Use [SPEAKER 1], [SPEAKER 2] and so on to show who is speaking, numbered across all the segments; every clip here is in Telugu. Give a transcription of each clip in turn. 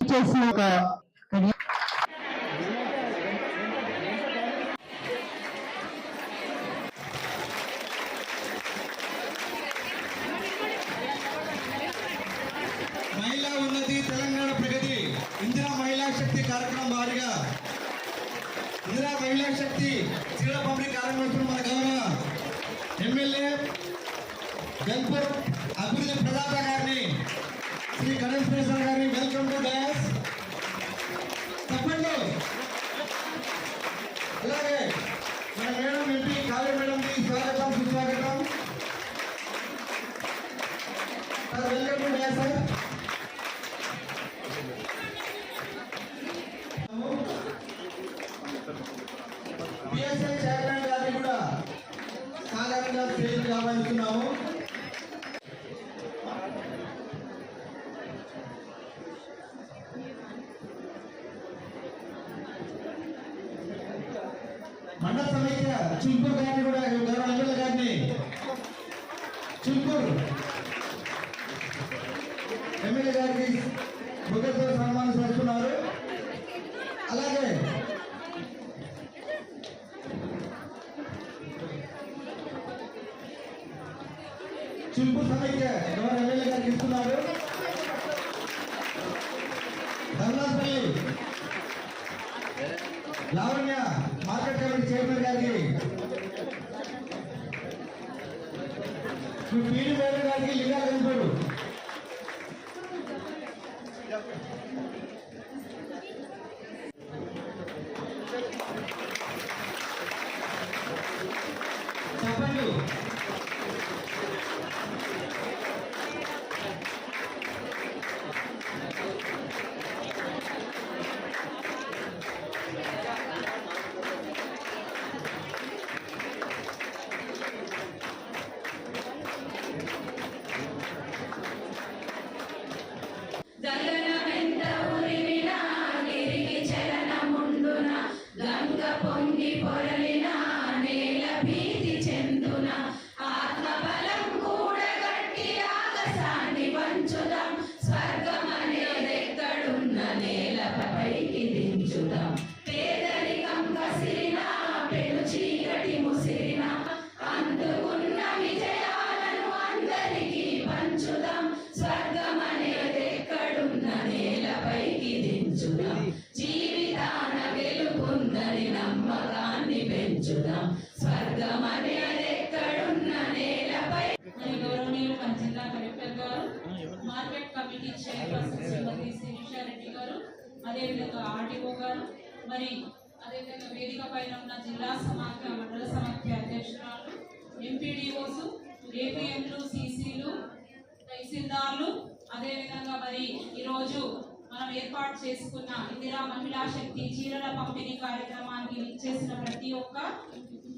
[SPEAKER 1] చేసిన ఒక
[SPEAKER 2] మహిళా ఉన్నతి తెలంగాణ ప్రగతి ఇందిరా మహిళా శక్తి కార్యక్రమం వారిగా ఇందిరా మహిళా శక్తి చీరల పంపిణీ కార్యక్రమం మన గౌరవ ఎమ్మెల్యే గన్పూర్ అభివృద్ధి ప్రదాత గారిని శ్రీ గణేష్ ప్రసాద్ గారిని వెల్కమ్ టు డయాస్ తప్పండి. అలాగే మన మేడం ఎంపీ కావ్య మేడంకి స్వాగతం సుస్వాగతం. Welcome to dais sir. పిఎస్ఎల్ chairman గారిని కూడా సాధారణంగా స్టేజ్కి ఆహ్వానిస్తున్నాము. మండల సమైక్య చుల్పూర్ గారిని కూడా గౌరవ ఎమ్మెల్యే గారిని చుల్పూర్ ఎమ్మెల్యే గారికి బుగ్గతో సన్మానం చేస్తున్నారు. అలాగే చుల్పూర్ సమైక్య గౌరవ ఎమ్మెల్యే గారికి ఇస్తున్నారు. ధర్నాపల్లి లావణ్య మార్కెట్ కమిటీ చైర్మన్ గారికి, పీడి మేడం గారికి లింగా గన్పూర్, చెప్పండి.
[SPEAKER 3] గంగ పొంగి పొరలిన నేల భీతి చెందున ఆత్మబలం కూడగట్టి ఆకాశాన్ని వంచుదాం. స్వర్గం అనేదెక్కడున్న నేలపైకి దించుదాం. పేదరికం కసిరిన పెను చీకటి ముసిరిన అందుకున్న విజయాలను అందరికీ పంచుదాం. స్వర్గం అనేదెక్కడున్న నేలపైకి దించుదాం. జీవితాన వెలుగుందని నమ్మకాన్ని పెంచుదాం. స్వర్గం అనేదెక్కడున్న నేలపై.
[SPEAKER 4] గౌరవనీయులు మన జిల్లా కలెక్టర్ గారు, మార్కెట్ కమిటీ చైర్పర్సన్ శ్రీమతి శిరీషారెడ్డి గారు, అదేవిధంగా ఆర్డీఓ గారు, మరి అదేవిధంగా వేదిక పైన ఉన్న జిల్లా సమాఖ్య మండల సమాఖ్య అధ్యక్షురాలు, ఎంపీడీఓస్, ఏపీఎంలు, సీసీలు, తహసీల్దార్లు, అదేవిధంగా మరి ఈరోజు మనం ఏర్పాటు చేసుకున్న ఇందిరా మహిళా శక్తి చీరల పంపిణీ కార్యక్రమానికి ఇచ్చేసిన ప్రతి ఒక్క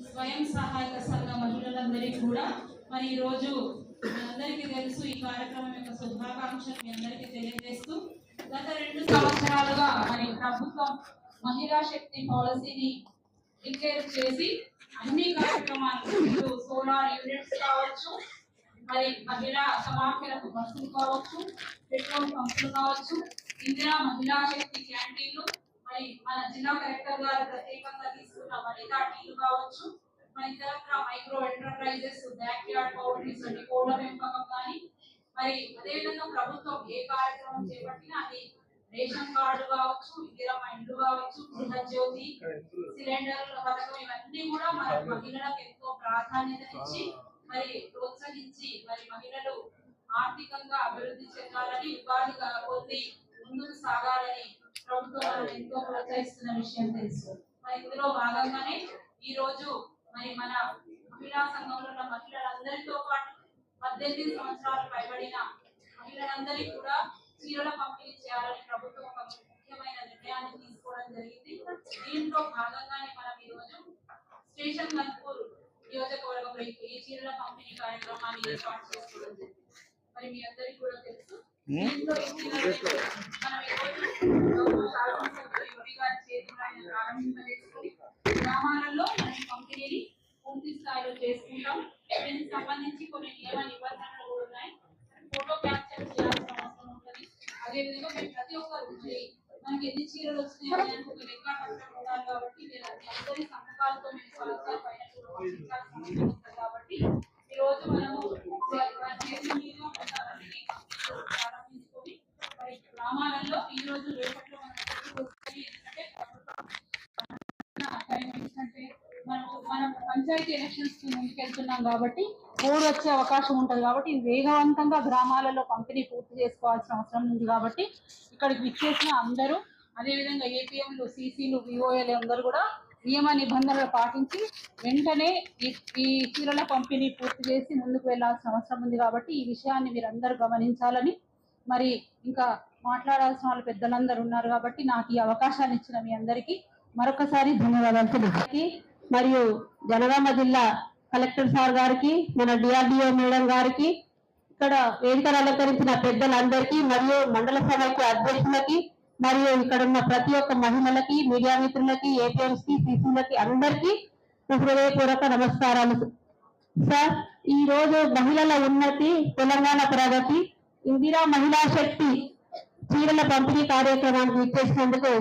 [SPEAKER 4] స్వయం సహాయక సంఘ మహిళలందరికీ కూడా మరి ఈరోజు అందరికీ తెలుసు ఈ కార్యక్రమం యొక్క శుభాకాంక్షలు మీ అందరికీ తెలియజేస్తూ, గత 2 సంవత్సరాలుగా మరి ప్రభుత్వం మహిళా శక్తి పాలసీని డిక్లేర్ చేసి అన్ని కార్యక్రమాలు సోలార్ యూనిట్స్ కావచ్చు, మరి మహిళా సమాఖ్యలకు బస్సులు కావచ్చు, పెట్రోల్ పంపులు కావచ్చు, ఇందిరా మహిళా శక్తి క్యాంటీన్లు, మరి మన జిల్లా కలెక్టర్ గారు ప్రత్యేకంగా తీసుకున్న వనితా టీలు కావచ్చు, మన ఇతర micro enterprises, back yard poultries వంటి కోళ్ల పెంపకం కానీ, మరి అదేవిధంగా ప్రభుత్వం ఏ కార్యక్రమం చేపట్టినా అది రేషన్ కార్డు కావచ్చు, ఇందిరా ఇండ్లు కావచ్చు, గృహజ్యోతి, సిలిండర్ల పథకం, ఇవన్నీ కూడా మన మహిళలకు ఎంతో ప్రాధాన్యతనిచ్చి మరి ప్రోత్సహించి మరి మహిళలు ఆర్థికంగా అభివృద్ధి చెందాలని, ఉపాధి పొంది ముందుకు సాగాలని ప్రభుత్వం ఎంతో ప్రోత్సహిస్తున్న విషయం తెలుసు. మరి ఇందులో భాగంగానే ఈ రోజు మరి మన మహిళా సంఘంలో ఉన్న మహిళలందరితో పాటు 18 సంవత్సరాలు పైబడిన మహిళలందరికీ కూడా చీరల పంపిణీ చేయాలని ప్రభుత్వం ఒక ముఖ్యమైన నిర్ణయాన్ని తీసుకోవడం జరిగింది. దీంట్లో భాగంగానే మనం ఈ రోజు స్టేషన్ గన్పూర్ నియోజకవర్గంలో ఈ చీరల పంపిణీ కార్యక్రమాన్ని ఏర్పాటు చేసుకోవడం జరిగింది. మరి మీ అందరికీ కూడా తెలుసు, దీంట్లో మనం ఈరోజు శాసనసభ్యులు యువతి గారి చేతుల్లో ప్రారంభింపజేసుకుని గ్రామాలలో మనం పంపిణీని పూర్తి స్థాయిలో చేసుకుంటాం. దీనికి సంబంధించి కొన్ని నియమ నిబంధనలు కూడా ఉన్నాయి. ఫోటో క్యాప్చర్ చేయాల్సిన అవసరం మనకి ఎన్ని చీరలు వచ్చినాయి అని ఒక లెక్క కట్టడం ఉండాలి కాబట్టి మీరు అందరి సమ్మకాలతో మేము కలెక్టర్ పైన కూడా పంపించాల్సిన అవసరం ఉంటుంది కాబట్టి ఈ రోజు మనము చేసిన మీలో ప్రారంభించుకొని మరి గ్రామాలలో ఈ రోజు రేపట్లో మనం పంచాయతీ ఎలక్షన్స్ కి ముందుకెళ్తున్నాం కాబట్టి కోడ్ వచ్చే అవకాశం ఉంటుంది కాబట్టి ఇది వేగవంతంగా గ్రామాలలో పంపిణీ పూర్తి చేసుకోవాల్సిన అవసరం ఉంది కాబట్టి ఇక్కడికి విచ్చేసిన అందరూ అదేవిధంగా ఏపీఎంలు సీసీలు విఓఏలు అందరూ కూడా నియమ నిబంధనలు పాటించి వెంటనే ఈ చీరల పంపిణీ పూర్తి చేసి ముందుకు వెళ్లాల్సిన అవసరం ఉంది కాబట్టి ఈ విషయాన్ని మీరందరూ గమనించాలని మరి ఇంకా మాట్లాడాల్సిన వాళ్ళు పెద్దలందరూ ఉన్నారు కాబట్టి నాకు ఈ అవకాశాన్ని ఇచ్చిన మీ అందరికీ మరొకసారి ధన్యవాదాలు తెలుపుతూ మరియు జనగామ జిల్లా కలెక్టర్ సార్ గారికి మన డిఆర్డిఓ మేడం గారికి ఇక్కడ వేదికను అలంకరించిన పెద్దలందరికీ మరియు మండల సభకు అధ్యక్షులకి మరియు ఇక్కడ ఉన్న ప్రతి ఒక్క మహిళలకి మీడియా మిత్రులకి ఏపీఎంస్ కి సీసీలకి అందరికీ హృదయపూర్వక నమస్కారాలు సార్. ఈ రోజు మహిళల ఉన్నతి తెలంగాణ ప్రగతి ఇందిరా మహిళా శక్తి చీరల పంపిణీ కార్యక్రమానికి ఇచ్చేసినందుకు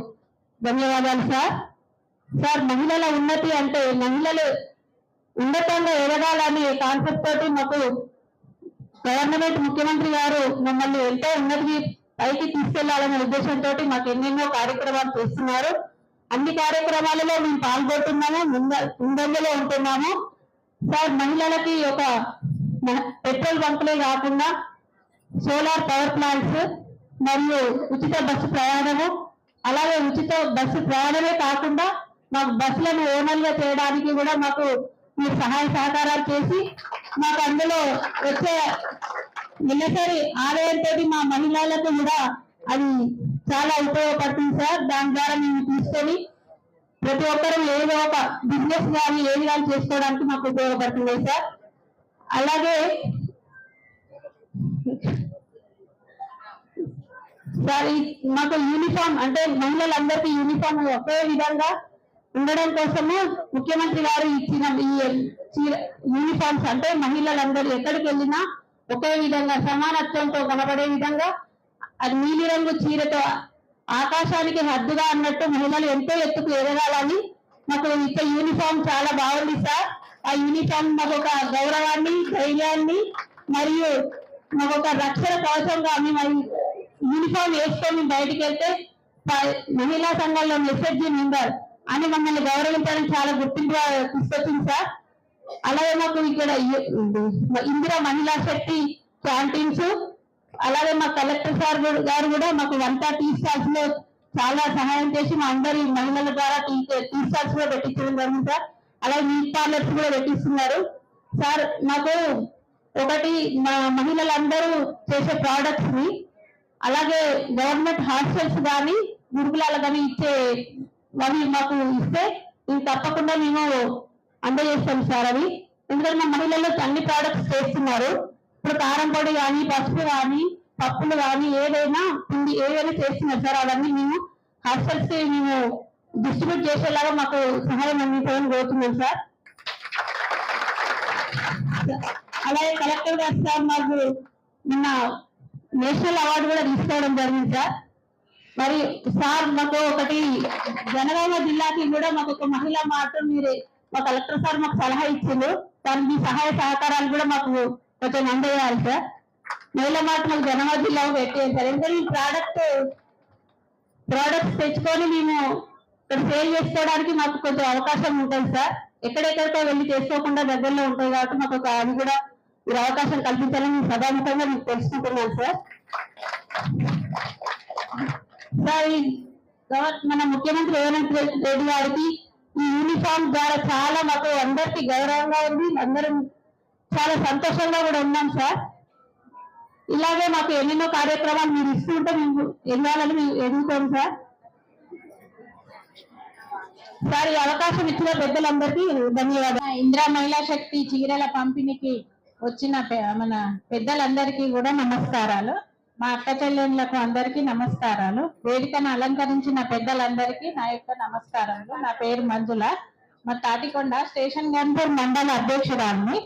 [SPEAKER 4] ధన్యవాదాలు సార్. సార్ మహిళల ఉన్నతి అంటే మహిళలు ఉన్నతంగా ఎదగాలనే కాన్సెప్ట్ తోటి మాకు గవర్నమెంట్ ముఖ్యమంత్రి గారు మమ్మల్ని ఎంతో ఉన్నతికి పైకి తీసుకెళ్లాలనే ఉద్దేశంతో మాకు ఎన్నెన్నో కార్యక్రమాలు చేస్తున్నారు. అన్ని కార్యక్రమాలలో మేము పాల్గొంటున్నాము, ముందంజలో ఉంటున్నాము సార్. మహిళలకి ఒక పెట్రోల్ బంకులే కాకుండా సోలార్ పవర్ ప్లాంట్స్ మరియు ఉచిత బస్సు ప్రయాణము, అలాగే ఉచిత బస్సు ప్రయాణమే కాకుండా మాకు బస్సులను ఓనర్గా చేయడానికి కూడా మాకు మీరు సహాయ సహకారాలు చేసి మాకు అందులో వచ్చే నెలసరి ఆదాయంతో మా మహిళలకు కూడా అది చాలా ఉపయోగపడుతుంది సార్. దాని ద్వారా మేము తీసుకొని ప్రతి ఒక్కరూ ఏదో ఒక బిజినెస్ కానీ ఏది కానీ చేసుకోవడానికి మాకు ఉపయోగపడుతుంది సార్. అలాగే సార్ మాకు యూనిఫామ్ అంటే మహిళలందరికీ యూనిఫామ్ ఒకే విధంగా ఉండడం కోసము ముఖ్యమంత్రి గారు ఇచ్చిన ఈ యూనిఫామ్స్ అంటే మహిళలందరూ ఎక్కడికి వెళ్ళినా ఒకే విధంగా సమానత్వంతో కనబడే విధంగా అది నీలిరంగు చీరతో ఆకాశానికి హద్దుగా అన్నట్టు మహిళలు ఎంతో ఎత్తుకు ఎదగాలని మాకు ఇచ్చే యూనిఫామ్ చాలా బాగుంది సార్. ఆ యూనిఫామ్ మాకు ఒక గౌరవాన్ని, ధైర్యాన్ని మరియు మాకు ఒక రక్షణ కవచంగా మేము యూనిఫామ్ వేసుకొని బయటికి వెళ్తే మహిళా సంఘంలో మెసేజ్ మెంబర్ అని మమ్మల్ని గౌరవించడం చాలా గుర్తింపు తీసుకొచ్చింది సార్. అలాగే మాకు ఇక్కడ ఇందిరా మహిళా శక్తి క్యాంటీన్స్, అలాగే మా కలెక్టర్ సార్ గారు కూడా మాకు వంట టీ స్టాల్స్ లో చాలా సహాయం చేసి మా అందరి మహిళల ద్వారా టీ స్టాల్స్ లో పెట్టించడం జరిగింది సార్. అలాగే మీట్ పార్లర్స్ కూడా పెట్టిస్తున్నారు సార్. మాకు ఒకటి మా మహిళలందరూ చేసే ప్రోడక్ట్స్ ని అలాగే గవర్నమెంట్ హాస్టల్స్ కానీ గురుకులాలు కానీ ఇచ్చే అవి మాకు ఇస్తే ఇవి తప్పకుండా మేము అందజేస్తాం సార్. అవి ఎందుకంటే మా మహిళల్లో అన్ని ప్రోడక్ట్స్ చేస్తున్నారు. ఇప్పుడు కారం పొడి కానీ, పసుపు కానీ, పప్పులు కానీ ఏదైనా పిండి ఏదైనా చేస్తున్నారు సార్. అవన్నీ మేము హాస్టల్స్ కి మేము డిస్ట్రిబ్యూట్ చేసేలాగా మాకు సహాయం అందించాలని కోరుతున్నాం సార్. అలాగే కలెక్టర్ గారు సార్ మాకు నిన్న నేషనల్ అవార్డు కూడా తీసుకోవడం జరిగింది సార్. మరి సార్ మాకు ఒకటి జనగామ జిల్లాకి కూడా మాకు ఒక మహిళా మాట మీరు మా కలెక్టర్ సార్ మాకు సలహా ఇచ్చిండు. దానికి మీ సహాయ సహకారాలు కూడా మాకు కొంచెం అందజేయాలి సార్. మహిళా మాట మాకు జనగామ జిల్లాకు పెట్టేది సార్. ఎందుకంటే ఈ ప్రోడక్ట్స్ తెచ్చుకొని మేము ఇక్కడ సేల్ చేసుకోవడానికి మాకు కొంచెం అవకాశం ఉంటుంది సార్. ఎక్కడెక్కడికో వెళ్ళి చేసుకోకుండా దగ్గరలో ఉంటుంది కాబట్టి మాకు ఒక అది కూడా మీరు అవకాశం కల్పించాలని సభాముఖంగా మీకు తెలుసుకుంటున్నాను సార్. సార్ మన ముఖ్యమంత్రి రేవంత్ రెడ్డి గారికి ఈ యూనిఫామ్ ద్వారా చాలా మాకు అందరికి గౌరవంగా ఉంది, అందరం చాలా సంతోషంగా కూడా ఉన్నాం సార్. ఇలాగే మాకు ఎన్నెన్నో కార్యక్రమాలు మీరు ఇస్తుంటే మేము వెళ్ళాలని మేము ఎదుగుతాం సార్. సార్ ఈ అవకాశం ఇచ్చిన పెద్దలందరికీ ధన్యవాదాలు.
[SPEAKER 1] ఇందిరా మహిళా శక్తి చీరల పంపిణీకి వచ్చిన మన పెద్దలందరికీ కూడా నమస్కారాలు. మా అక్క చెల్లెళ్ళకు అందరికీ నమస్కారాలు. వేదికను అలంకరించిన పెద్దలందరికీ నా యొక్క నమస్కారాలు. నా పేరు మంజుల, మా తాటికొండ స్టేషన్ గన్పూర్ మండల అధ్యక్షురాలిని.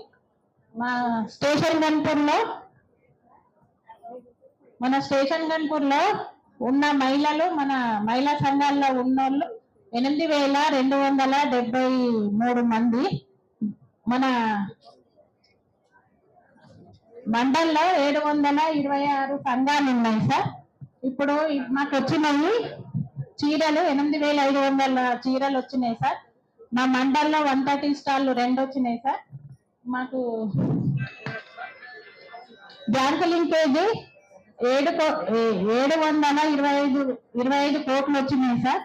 [SPEAKER 1] మా స్టేషన్ గన్పూర్ లో ఉన్న మహిళలు మన మహిళా సంఘాల్లో ఉన్నోళ్ళు 8,273 మంది. మన మండల్లో 726 సంఘాలు ఉన్నాయి సార్. ఇప్పుడు మాకు వచ్చినవి చీరలు 8,500 చీరలు వచ్చినాయి సార్. మా మండల్లో 130 స్టాళ్ళు 2 వచ్చినాయి సార్. మాకు బ్యాంకు లింకేజ్ 725 కోట్లు వచ్చినాయి సార్.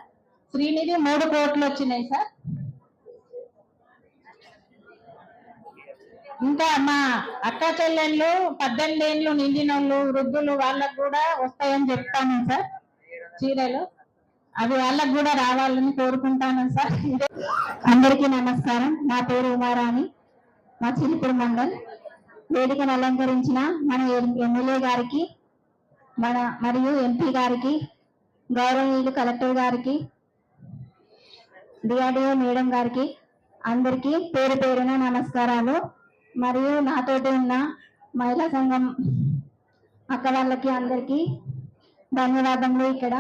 [SPEAKER 1] శ్రీనిధి 3 కోట్లు వచ్చినాయి సార్. ఇంకా మా అక్క చెల్లెళ్ళు 18 ఏళ్ళు నిండిన వాళ్ళు, వృద్ధులు, వాళ్ళకు కూడా వస్తాయని చెప్తాను సార్ చీరలు. అవి వాళ్ళకు కూడా రావాలని కోరుకుంటాను సార్. అందరికీ నమస్కారం. నా పేరు ఉమారాణి, మా చిలుకూరు మండల్. వేదికను అలంకరించిన మన ఎమ్మెల్యే గారికి, మరియు ఎంపీ గారికి, గౌరవనీయులు కలెక్టర్ గారికి, డిఆర్డిఓ మేడం గారికి అందరికీ పేరు పేరున నమస్కారాలు. మరియు నాతోటి ఉన్న మహిళా సంఘం అక్క వాళ్ళకి అందరికీ ధన్యవాదములు. ఇక్కడ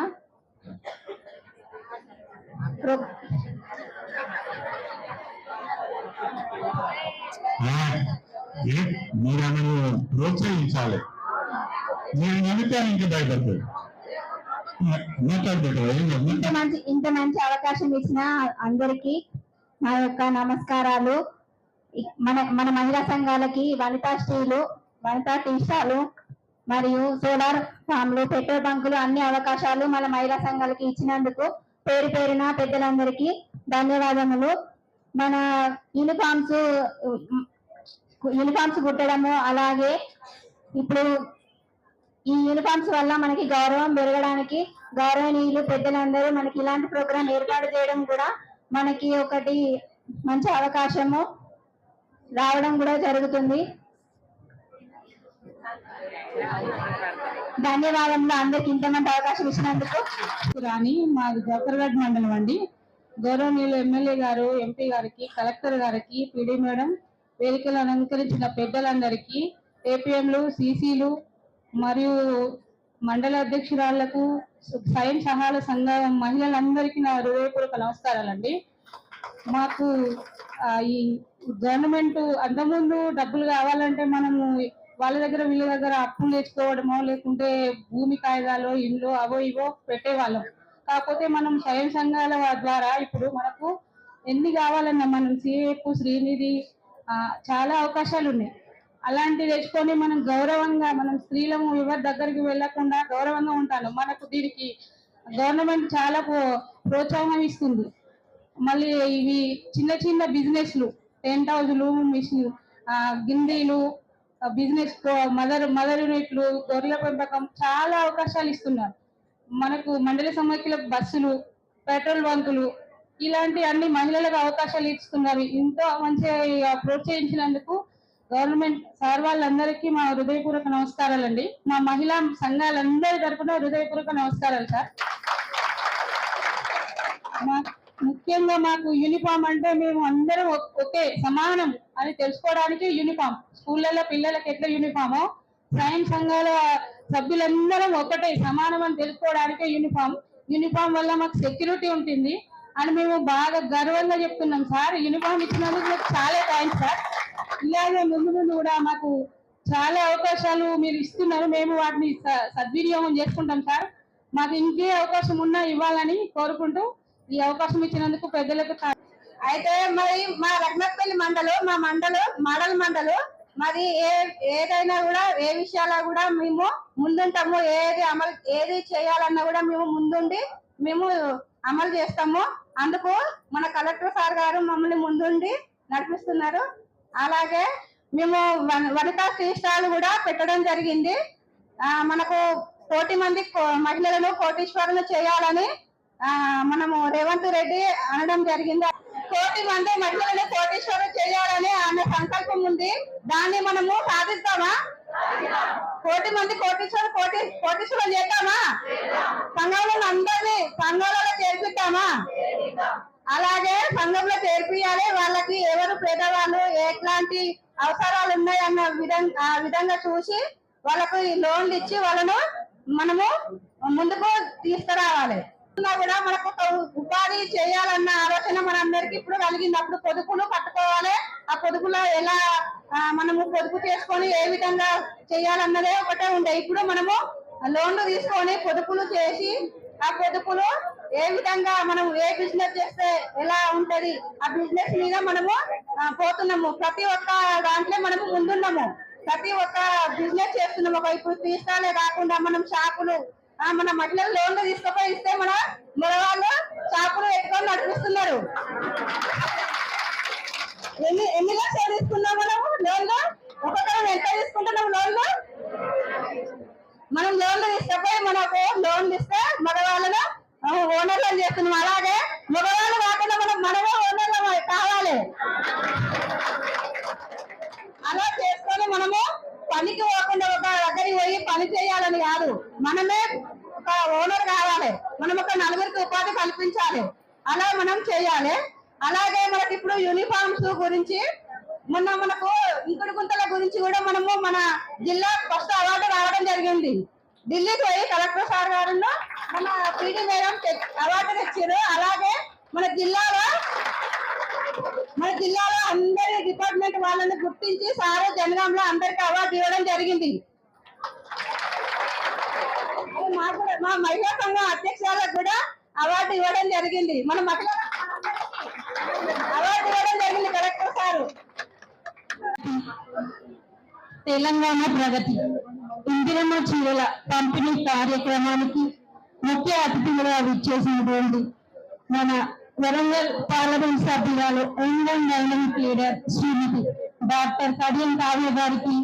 [SPEAKER 5] మీరు అందరూ ప్రోత్సహించాలి. నేను నమ్మితే ఇంకా భయపడతాడు.
[SPEAKER 1] ఇంత మంచి అవకాశం ఇచ్చిన అందరికీ నా యొక్క నమస్కారాలు. మన మహిళా సంఘాలకి వనితా స్త్రీలు, వనితా టీషాలు మరియు సోలార్ ఫామ్లు, పెట్రోల్ బంకులు అన్ని అవకాశాలు మన మహిళా సంఘాలకి ఇచ్చినందుకు పేరు పేరున పెద్దలందరికీ ధన్యవాదములు. మన యూనిఫామ్స్ కుట్టడము, అలాగే ఇప్పుడు ఈ యూనిఫామ్స్ వల్ల మనకి గౌరవం పెరగడానికి గౌరవనీయులు పెద్దలందరూ మనకి ఇలాంటి ప్రోగ్రాం ఏర్పాటు చేయడం కూడా మనకి ఒకటి మంచి అవకాశము రావడం కూడా జరుగుతుంది. ధన్యవాదములు అందరికి ఇంతమంది అవకాశం ఇచ్చినందుకు.
[SPEAKER 4] రాణి, మాది జవహర్గఢ్ మండలం అండి. గౌరవనీయులు ఎమ్మెల్యే గారు, ఎంపీ గారికి, కలెక్టర్ గారికి, పిడి మేడం, వేదికలు అలంకరించిన పెద్దలందరికీ, ఏపీఎంలు, సిసిలు మరియు మండల అధ్యక్షురాళ్లకు, స్వయం సహాయ సంఘ మహిళలందరికీ నా హృదయపూర్వక నమస్కారాలండి. మాకు ఈ గవర్నమెంట్ అంతకుముందు డబ్బులు కావాలంటే మనము వాళ్ళ దగ్గర వీళ్ళ దగ్గర అప్పులు తెచ్చుకోవడమో, లేకుంటే భూమి కాయిదాలు, ఇండ్లు అవో ఇవో పెట్టేవాళ్ళం. కాకపోతే మనం స్వయం సంఘాల ద్వారా ఇప్పుడు మనకు ఎన్ని కావాలన్నా మనం సిఏఎఫ్, శ్రీనిధి చాలా అవకాశాలు ఉన్నాయి. అలాంటివి తెచ్చుకొని మనం గౌరవంగా, మనం స్త్రీలము ఎవరి దగ్గరికి వెళ్లకుండా గౌరవంగా ఉంటాను. మనకు దీనికి గవర్నమెంట్ చాలా ప్రోత్సాహం ఇస్తుంది. మళ్ళీ ఇవి చిన్న చిన్న బిజినెస్లు, టెంట్ హౌస్లు, మిషన్ గిందీలు, బిజినెస్ మదర్ యూనిట్లు, గొర్రెల పెంపకం చాలా అవకాశాలు ఇస్తున్నారు. మనకు మండల సమాఖ్యలకు బస్సులు, పెట్రోల్ బంకులు, ఇలాంటి అన్ని మహిళలకు అవకాశాలు ఇస్తున్నారు. ఎంతో మంచిగా ప్రోత్సహించినందుకు గవర్నమెంట్ సార్ వాళ్ళందరికీ మా హృదయపూర్వక నమస్కారాలండి. మా మహిళా సంఘాలందరి తరఫున హృదయపూర్వక నమస్కారాలు సార్. ముఖ్యంగా మాకు యూనిఫామ్ అంటే మేము అందరం ఒకే సమానం అని తెలుసుకోవడానికి యూనిఫామ్, స్కూళ్ళలో పిల్లలకి ఎట్లా యూనిఫామో స్వయం సంఘాల సభ్యులందరం ఒకటే సమానం అని తెలుసుకోవడానికే యూనిఫామ్ వల్ల మాకు సెక్యూరిటీ ఉంటుంది అని మేము బాగా గర్వంగా చెప్తున్నాం సార్. యూనిఫామ్ ఇచ్చినందుకు మీకు చాలా థ్యాంక్స్ సార్. ఇలాగే ముందు కూడా మాకు చాలా అవకాశాలు మీరు ఇస్తున్నారు. మేము వాటిని సద్వినియోగం చేసుకుంటాం సార్. మాకు ఇంకే అవకాశం ఉన్నా ఇవ్వాలని కోరుకుంటూ ఈ అవకాశం ఇచ్చినందుకు పెద్దలకు.
[SPEAKER 1] అయితే మరి మా రఘునాథపల్లి మా మోడల్ మండలు మరి ఏదైనా కూడా ఏ విషయాల్లో కూడా మేము ముందుంటాము. ఏది చేయాలన్నా కూడా మేము ముందుండి మేము అమలు చేస్తాము. అందుకు మన కలెక్టర్ సార్ గారు మమ్మల్ని ముందుండి నడిపిస్తున్నారు. అలాగే మేము వనితా శ్రీష్టాలు కూడా పెట్టడం జరిగింది. మనకు 1,00,00,000 మంది మహిళలను కోటీశ్వరులు చేయాలని మనము రేవంత్ రెడ్డి అనడం జరిగింది. 1,00,00,000 మంది మహిళలను కోటీశ్వరులు చేయాలని ఆమె సంకల్పం ఉంది. దాన్ని మనము సాధిస్తామా? 1,00,00,000 మంది కోటీశ్వరులు చేద్దామా? సంఘంలో అందరినీ సంఘాలలో చేర్పిద్దామా? అలాగే సంఘంలో చేర్పియాలి. వాళ్ళకి ఎవరు పేదవాళ్ళు, ఎట్లాంటి అవసరాలు ఉన్నాయన్న విధంగా చూసి వాళ్ళకు లోన్లు ఇచ్చి వాళ్ళను మనము ముందుకు తీసుకురావాలి. కూడా మనకు ఒక ఉపాధి చేయాలన్న ఆలోచన మనందరికి ఇప్పుడు కలిగింది. అప్పుడు పొదుపులు కట్టుకోవాలి, ఆ పొదుపులో ఎలా మనము పొదుపు చేసుకొని ఏ విధంగా చేయాలన్నదే ఒకటే ఉండే. ఇప్పుడు మనము లోన్లు తీసుకొని పొదుపులు చేసి ఆ పొదుపులు ఏ విధంగా మనం ఏ బిజినెస్ చేస్తే ఎలా ఉంటది ఆ బిజినెస్ మీద మనము పోతున్నాము. ప్రతి ఒక్క దాంట్లో మనము ముందున్నాము, ప్రతి ఒక్క బిజినెస్ చేస్తున్నాము. ఒక ఇప్పుడు తీసుకోలే కాకుండా మనం షాపులు మన మహిళలు లోన్లు తీసుకుపోయి ఇస్తే మన మగవాళ్ళు షాపులు ఎక్కువ నడిపిస్తున్నారు. ఎన్ని లక్షలు తీసుకున్నాం మనము లోన్లు? ఒక్కొక్కరు ఎంత తీసుకుంటున్నాం లోన్లు? మనం లోన్లు తీసుకపోయి మనకు లోన్లు ఇస్తే మగవాళ్ళను ఓనర్లను చేస్తున్నాం. అలాగే మగవాళ్ళు కాకుండా మనమే ఓనర్లు కావాలి. అలా చేసుకొని మనము పనికి పోకుండా ఒక దగ్గరికి పోయి పని చేయాలని కాదు, మనమే ఒక ఓనర్ కావాలి, మనం ఒక నలుగురికి ఉపాధి కల్పించాలి, అలా మనం చేయాలి. అలాగే మనకి ఇప్పుడు యూనిఫామ్స్ గురించి మొన్న మనకు ఇంకుడు గుంతల గురించి కూడా మనము మన జిల్లా ఫస్ట్ అవార్డు రావడం జరిగింది. ఢిల్లీకి పోయి కలెక్టర్ సార్ గారు మన పీటీ మేడం అవార్డు తెచ్చారు. అలాగే మన జిల్లాలో అందరి డిపార్ట్మెంట్ వాళ్ళని గుర్తించి సారు జనగాంలో అందరికి అవార్డు ఇవ్వడం జరిగింది. మా మహిళా సంఘం అధ్యక్షులకు కూడా అవార్డు ఇవ్వడం జరిగింది. మన మహిళా అవార్డు ఇవ్వడం జరిగింది కలెక్టర్ సారు. తెలంగాణ ప్రగతి ఇందిరమ్మ చీరల పంపిణీ కార్యక్రమానికి ముఖ్య అతిథిగా విచ్చేసినటువంటి మన వరంగల్ పార్లమెంట్ సభ్యురాలు యంగ్ డైనమిక్ లీడర్ శ్రీమతి డాక్టర్ కడియం కావ్య గారికి,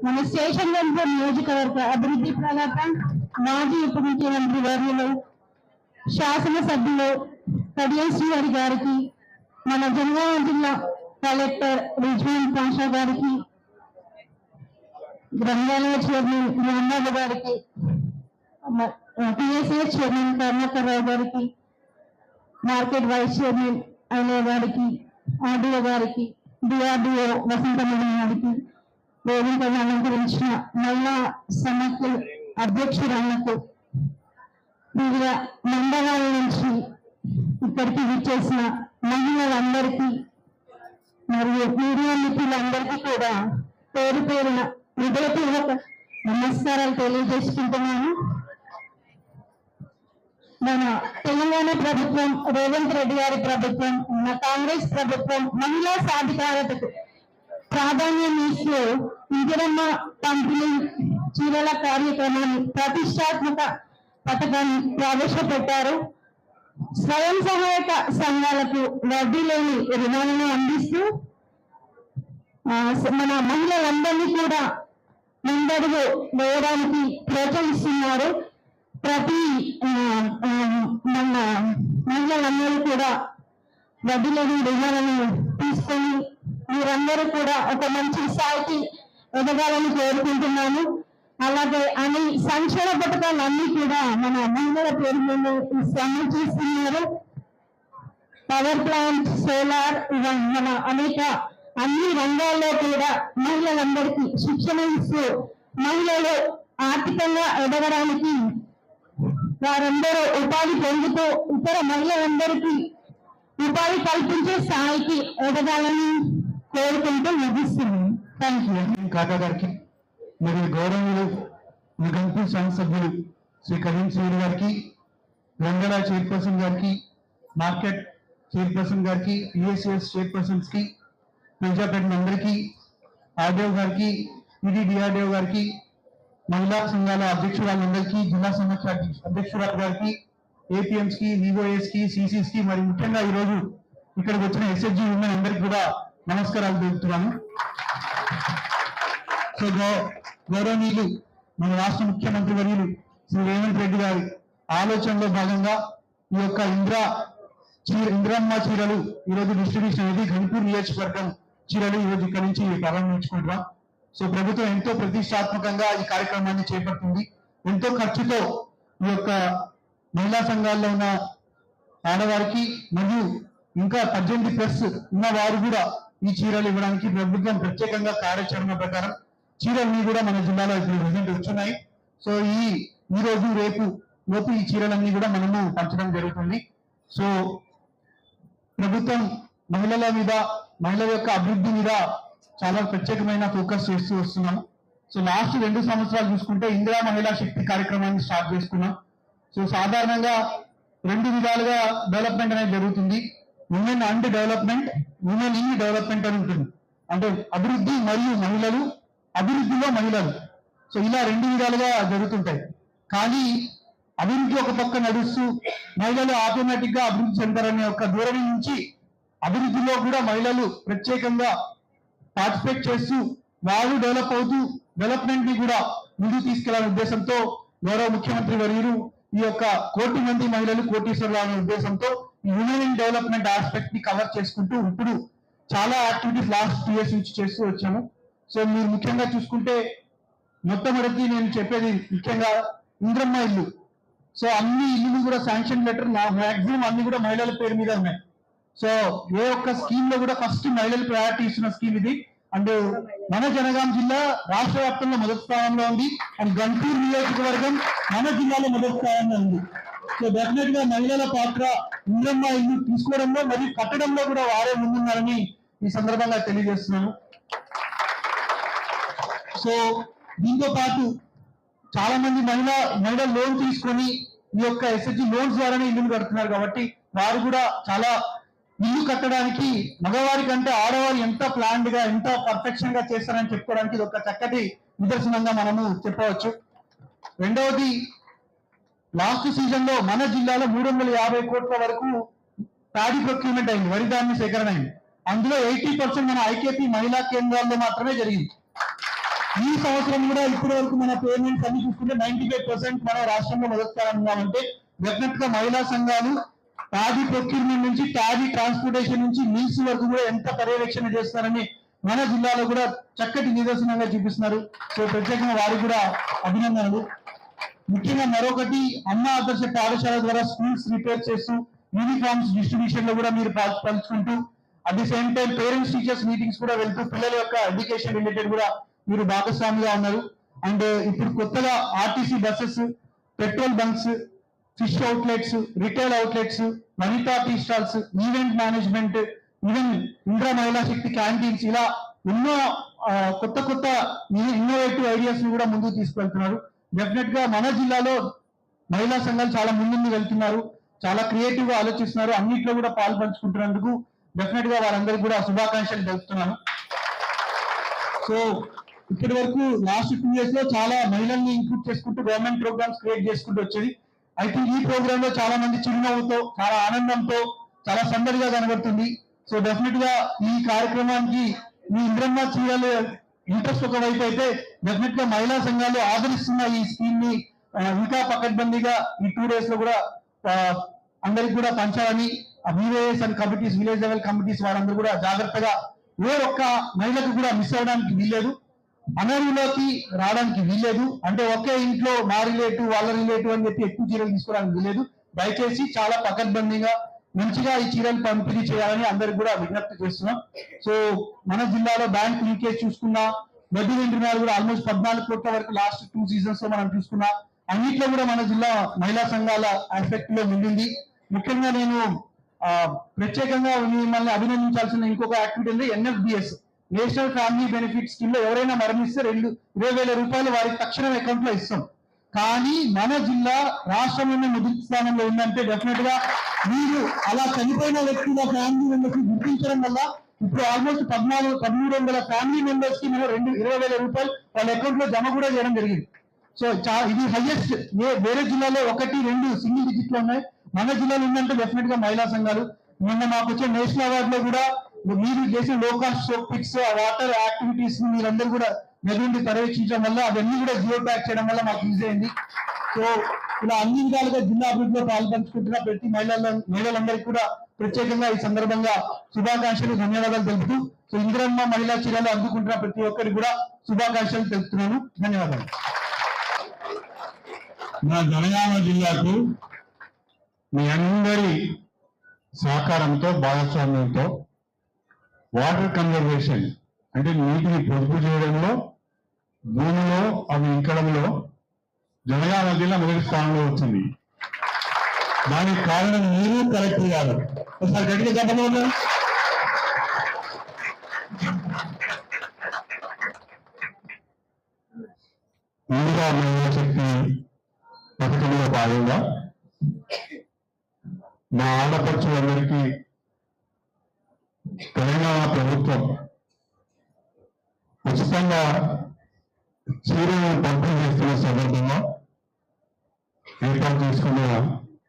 [SPEAKER 1] మన స్టేషన్ గన్పూర్ నియోజకవర్గ అభివృద్ధి ప్రదాత మాజీ ఉప ముఖ్యమంత్రి వర్యులు శాసనసభ్యులు కడియం శ్రీహరి గారికి, మన జనగామ జిల్లా కలెక్టర్ రిజ్వాన్ పాషా గారికి, గ్రంథాలయ చైర్మన్ రాంబాబు గారికి, పిఎస్ఎస్ చైర్మన్ కరుణాకర్ రావు గారికి, మార్కెట్ వైస్ చైర్మన్ అయిన గారికి, ఆర్డీఓ గారికి, డిఆర్డిఓ వసంతమణి గారికి, వేదికను అలంకరించిన మహిళా సమాఖ్య అధ్యక్షురాలకు, వివిధ మండలాల నుంచి ఇక్కడికి విచ్చేసిన మహిళలందరికీ మరియు మీడియా మిత్రులందరికీ కూడా పేరు పేరున హృదయపూర్వక నమస్కారాలు తెలియజేసుకుంటున్నాను. మన తెలంగాణ ప్రభుత్వం, రేవంత్ రెడ్డి గారి ప్రభుత్వం, మన కాంగ్రెస్ ప్రభుత్వం మహిళా సాధికారతకు ప్రాధాన్యం ఇస్తూ ఇందిరమ్మ పంపిణీ చీరల కార్యక్రమాన్ని ప్రతిష్టాత్మక పథకాన్ని ప్రవేశపెట్టారు. స్వయం సహాయక సంఘాలకు వడ్డీ లేని రుణాలను అందిస్తూ మన మహిళలందరినీ కూడా ముందడుగు వేయడానికి ప్రోత్సహిస్తున్నారు. ప్రతి మన మహిళలందరూ కూడా వడ్డీ లేని రుణాలను తీసుకొని మీరందరూ కూడా ఒక మంచి స్థాయికి ఎదగాలని కోరుకుంటున్నాను. అలాగే అన్ని సంక్షేమ పథకాలు అన్ని కూడా మన మహిళల పేరు మీద అమలు చేస్తున్నారు. పవర్ ప్లాంట్, సోలార్, మన అనేక అన్ని రంగాల్లో కూడా మహిళలందరికీ శిక్షణ ఇస్తూ మహిళలు ఆర్థికంగా ఎదగడానికి వారందరూ ఉపాధి పొందుతూ ఇతర మహిళలందరికీ ఉపాధి కల్పించే స్థాయికి ఎదగాలని కోరుకుంటూ ముగిస్తున్నాను. Thank you.
[SPEAKER 5] కాకా గారికి మరియు గౌరవనీయులు గన్పూర్ శాసనసభ్యులు శ్రీ కడియం శ్రీహరి గారికి, రంగళ చైర్పర్సన్ గారికి, మార్కెట్ చైర్పర్సన్ గారికి, పిఎస్ఎస్ చైర్పర్సన్స్ కి, ప్రజాప్రతినిధులందరికీ, ఆర్డీఓ గారికి, డిఆర్డీఓ గారికి, మహిళా సంఘాల అధ్యక్షురాలందరికీ, జిల్లా సమాఖ్య అధ్యక్షురాలు గారికి, ఏపీఎంస్ కి, వివోఎస్ కి, సిసిస్ కి, మరి ముఖ్యంగా ఈ రోజు ఇక్కడికి వచ్చిన ఎస్ఎస్జి ఉమెన్ అందరికీ కూడా నమస్కారాలు తెలుపుతున్నాను. సో గౌరవనీయులు మన రాష్ట్ర ముఖ్యమంత్రి వర్యులు శ్రీ రేవంత్ రెడ్డి గారి ఆలోచనలో భాగంగా ఈ యొక్క ఇందిరమ్మ చీరలు ఈ రోజు డిస్ట్రిబ్యూషన్ అనేది గన్పూర్ నియోజకవర్గం చీరలు ఈ రోజు ఇక్కడ నుంచి ప్రారంభించుకుంటున్నాం. సో ప్రభుత్వం ఎంతో ప్రతిష్టాత్మకంగా ఈ కార్యక్రమాన్ని చేపడుతుంది. ఎంతో ఖర్చుతో ఈ యొక్క మహిళా సంఘాల్లో ఉన్న ఆడవారికి మరియు ఇంకా 18+ ఉన్న వారు కూడా ఈ చీరలు ఇవ్వడానికి ప్రభుత్వం ప్రత్యేకంగా కార్యాచరణ ప్రకారం చీరల్ని కూడా మన జిల్లాలో ఇప్పుడు ప్రజెంట్ వచ్చున్నాయి. సో ఈ రోజు రేపు లోపు ఈ చీరలన్నీ కూడా మనము పంచడం జరుగుతుంది. సో ప్రభుత్వం మహిళల మీద, మహిళల యొక్క అభివృద్ధి మీద చాలా ప్రత్యేకమైన ఫోకస్ చేస్తూ వస్తున్నాము. సో లాస్ట్ 2 సంవత్సరాలు చూసుకుంటే ఇందిరా మహిళా శక్తి కార్యక్రమాన్ని స్టార్ట్ చేసుకున్నాం. సో సాధారణంగా 2 విధాలుగా డెవలప్మెంట్ అనేది జరుగుతుంది. Women and development, women in development అని ఉంటుంది. అంటే అభివృద్ధి మరియు మహిళలు, అభివృద్ధిలో మహిళలు. సో ఇలా 2 విధాలుగా జరుగుతుంటాయి. కానీ అభివృద్ధి ఒక పక్క నడుస్తూ మహిళలు ఆటోమేటిక్ గా అభివృద్ధి చెందారనే ఒక ధోరణి నుంచి అభివృద్ధిలో కూడా మహిళలు ప్రత్యేకంగా పార్టిసిపేట్ చేస్తూ వారు డెవలప్ అవుతూ డెవలప్మెంట్ ని కూడా ముందుకు తీసుకెళ్లాలనే ఉద్దేశంతో గౌరవ ముఖ్యమంత్రి వర్యులు ఈ యొక్క 1 కోటి మంది మహిళలు కోటీశ్వరులు అనే ఉద్దేశంతో ఈ ఉమెన్ ఇన్ డెవలప్మెంట్ ఆస్పెక్ట్ ని కవర్ చేసుకుంటూ ఇప్పుడు చాలా యాక్టివిటీస్ లాస్ట్ 2 years నుంచి చేస్తూ వచ్చాము. సో మీరు ముఖ్యంగా చూసుకుంటే మొట్టమొదటి నేను చెప్పేది ముఖ్యంగా ఇంద్రమ్మ ఇల్లు. సో అన్ని ఇల్లు కూడా శాంక్షన్ లెటర్ మాక్సిమం అన్ని కూడా మహిళల పేరు మీద ఉన్నాయి. సో ఏ ఒక్క స్కీమ్ లో కూడా ఫస్ట్ మహిళలు ప్రయారిటీ ఇస్తున్న స్కీమ్ ఇది. అండ్ మన జనగాం జిల్లా రాష్ట్ర వ్యాప్తంగా మొదటి స్థానంలో ఉంది. అండ్ గంటూరు నియోజకవర్గం మన జిల్లాలో మొదటి స్థానంలో ఉంది. సో డెఫినెట్ గా మహిళల పాత్ర ఇంద్రమ్మ ఇల్లు తీసుకోవడంలో మరియు కట్టడంలో కూడా వారే ముందున్నారని ఈ సందర్భంగా తెలియజేస్తున్నాను. సో దీంతో పాటు చాలా మంది మహిళ లోన్ తీసుకొని ఈ యొక్క ఎస్హెచ్జి లోన్స్ ద్వారానే ఇల్లు కడుతున్నారు. కాబట్టి వారు కూడా చాలా ఇల్లు కట్టడానికి మగవారి కంటే ఆడవారు ఎంత ప్లాన్డ్ గా, ఎంత పర్ఫెక్షన్ గా చేస్తారని చెప్పుకోవడానికి ఇది ఒక చక్కటి నిదర్శనంగా మనము చెప్పవచ్చు. రెండవది, లాస్ట్ సీజన్ లో మన జిల్లాలో 350 కోట్ల వరకు ప్యాడీ ప్రొక్యూర్మెంట్ అయింది, వరి ధాన్య సేకరణ అయింది. అందులో 80% మన ఐకేపీ మహిళా కేంద్రాల్లో మాత్రమే జరిగింది. ఈ సంవత్సరం కూడా ఇప్పటి వరకు మన పేమెంట్స్ అన్ని చూసుకుంటే 95% మన రాష్ట్రంలో మొదటి స్థానంలో ఉన్నామంటే డెఫినెట్ గా మహిళా సంఘాలు ప్యాడీ ప్రొక్యూర్మెంట్ నుంచి ప్యాడీ ట్రాన్స్పోర్టేషన్ నుంచి మిల్స్ వరకు కూడా ఎంత పర్యవేక్షణ చేస్తారని మన జిల్లాలో కూడా చక్కటి నిదర్శనంగా చూపిస్తున్నారు. సో ప్రత్యేకంగా వారికి కూడా అభినందనలు. ముఖ్యంగా మరొకటి, అమ్మ ఆదర్శ పాఠశాల ద్వారా స్కూల్స్ రిపేర్ చేస్తూ యూనిఫామ్స్ డిస్ట్రిబ్యూషన్ లో కూడా మీరు పంచుకుంటూ at the same time parents teachers meetings కూడా వెళ్తూ పిల్లల యొక్క ఎడ్యుకేషన్ రిలేటెడ్ కూడా మీరు భాగస్వామిగా ఉన్నారు. అండ్ ఇప్పుడు కొత్తగా RTC buses, petrol bunks, fish outlets, retail outlets, Vanitha tea stalls, event management, even Indira Mahila Shakti canteens, ఇలా ఎన్నో కొత్త ఇన్నోవేటివ్ ఐడియాస్ ని కూడా ముందుకు తీసుకెళ్తున్నారు. డెఫినెట్ గా మన జిల్లాలో మహిళా సంఘాలు చాలా ముందు వెళ్తున్నారు, చాలా క్రియేటివ్ గా ఆలోచిస్తున్నారు. అన్నింటిలో కూడా పాలు పంచుకుంటున్నందుకు డెఫినెట్ గా వారందరికీ కూడా శుభాకాంక్షలు తెలుపుతున్నాను. సో ఇప్పటి వరకు లాస్ట్ 2 years లో చాలా మహిళల్ని ఇంక్లూడ్ చేసుకుంటూ గవర్నమెంట్ ప్రోగ్రామ్స్ క్రియేట్ చేసుకుంటూ వచ్చేది. ఐ థింక్ ఈ ప్రోగ్రామ్ లో చాలా మంది చిరునవ్వుతో, చాలా ఆనందంతో, చాలా సందడిగా కనబడుతుంది. సో డెఫినెట్ గా ఈ కార్యక్రమానికి మీ ఇంద్రమ్మ చీరలు ఇంట్రెస్ట్ ఒకవైపు అయితే, డెఫినెట్ గా మహిళా సంఘాలు ఆదరిస్తున్న ఈ స్కీమ్ ని ఇంకా పకడ్బందీగా ఈ 2 days లో కూడా అందరికి కూడా పంచాలని village and committees, village level committees వారందరూ కూడా జాగ్రత్తగా ఏ ఒక్క మహిళకు కూడా మిస్ అవడానికి వీల్లేదు, అనర్హులోకి రావడానికి వీల్లేదు. అంటే ఒకే ఇంట్లో మా రిలేటివ్ వాళ్ళ రిలేటివ్ అని చెప్పి ఎక్కువ చీరలు తీసుకోవడానికి వీల్లేదు. దయచేసి చాలా పకడ్బందీగా మంచిగా ఈ చీరలు పంపిణీ చేయాలని అందరికి కూడా విజ్ఞప్తి చేస్తున్నాం. సో మన జిల్లాలో బ్యాంక్ లీకేజ్ చూసుకున్నా, వడ్డీ వింటున్నారు కూడా ఆల్మోస్ట్ 14 కోట్ల వరకు లాస్ట్ 2 seasons లో మనం చూసుకున్నా. అన్నిట్లో కూడా మన జిల్లా మహిళా సంఘాల ఆస్పెక్ట్ లో ముందుంది. ముఖ్యంగా నేను ప్రత్యేకంగా మిమ్మల్ని అభినందించాల్సిన ఇంకొక యాక్టివిటీ ఉంది, NFBS, national family benefit scheme లో ఎవరైనా మరణిస్తే 20,000 రూపాయలు వారికి తక్షణం అకౌంట్ లో ఇస్తాం. కానీ మన జిల్లా రాష్ట్రంలోనే మొదటి స్థానంలో ఉందంటే డెఫినెట్ గా మీరు అలా చనిపోయిన వ్యక్తుల ఫ్యామిలీ మెంబర్స్ గుర్తించడం వల్ల ఇప్పుడు ఆల్మోస్ట్ 1300 ఫ్యామిలీ మెంబర్స్ కి మనం 20,000 రూపాయలు వాళ్ళ అకౌంట్ లో జమ కూడా చేయడం జరిగింది. సో ఇది హైయెస్ట్. వేరే జిల్లాలో 1, 2 సింగిల్ డిజిట్ లో ఉన్నాయి, మన జిల్లాలో ఉందంటే డెఫినెట్ గా మహిళా సంఘాలు. నిన్న మాకు వచ్చే నేషనల్ అవార్డు లో కూడా మీరు చేసిన local soak pits, water activities మీరందరూ కూడా దగ్గరుండి పర్యవేక్షించడం వల్ల అవన్నీ కూడా జియో ట్యాగ్ చేయడం వల్ల మాకు యూజ్ అయింది. సో ఇలా అన్ని విధాలుగా జిల్లా అభివృద్ధిలో పాల్పంచుకుంటున్న ప్రతి మహిళలందరికీ కూడా ప్రత్యేకంగా ఈ సందర్భంగా శుభాకాంక్షలు, ధన్యవాదాలు తెలుపుతూ, సో ఇంద్రమ్మ మహిళా చీరలు అందుకుంటున్న ప్రతి ఒక్కరికి కూడా శుభాకాంక్షలు తెలుపుతున్నాను. ధన్యవాదాలు.
[SPEAKER 6] నా జనగామ జిల్లాకు మీ అందరి సహకారంతో, భాగస్వామ్యంతో వాటర్ కన్జర్వేషన్ అంటే నీటిని పొదుపు చేయడంలో, భూమిలో అవి ఇంకడంలో జనగామ జిల్లా మొదటి స్థానంలో వచ్చింది. దానికి కారణం మీరు, కలెక్టర్ గారు. ఒకసారి గట్టిగా చెప్పబోదు. ఇందిరా మహిళా శక్తి పథకంలో భాగంగా మా ఆడపడుచులందరికీ తెలంగాణ ప్రభుత్వం ఉచితంగా చీరలను పంపిణీ చేస్తున్న సందర్భంగా ఏర్పాటు చేసుకున్న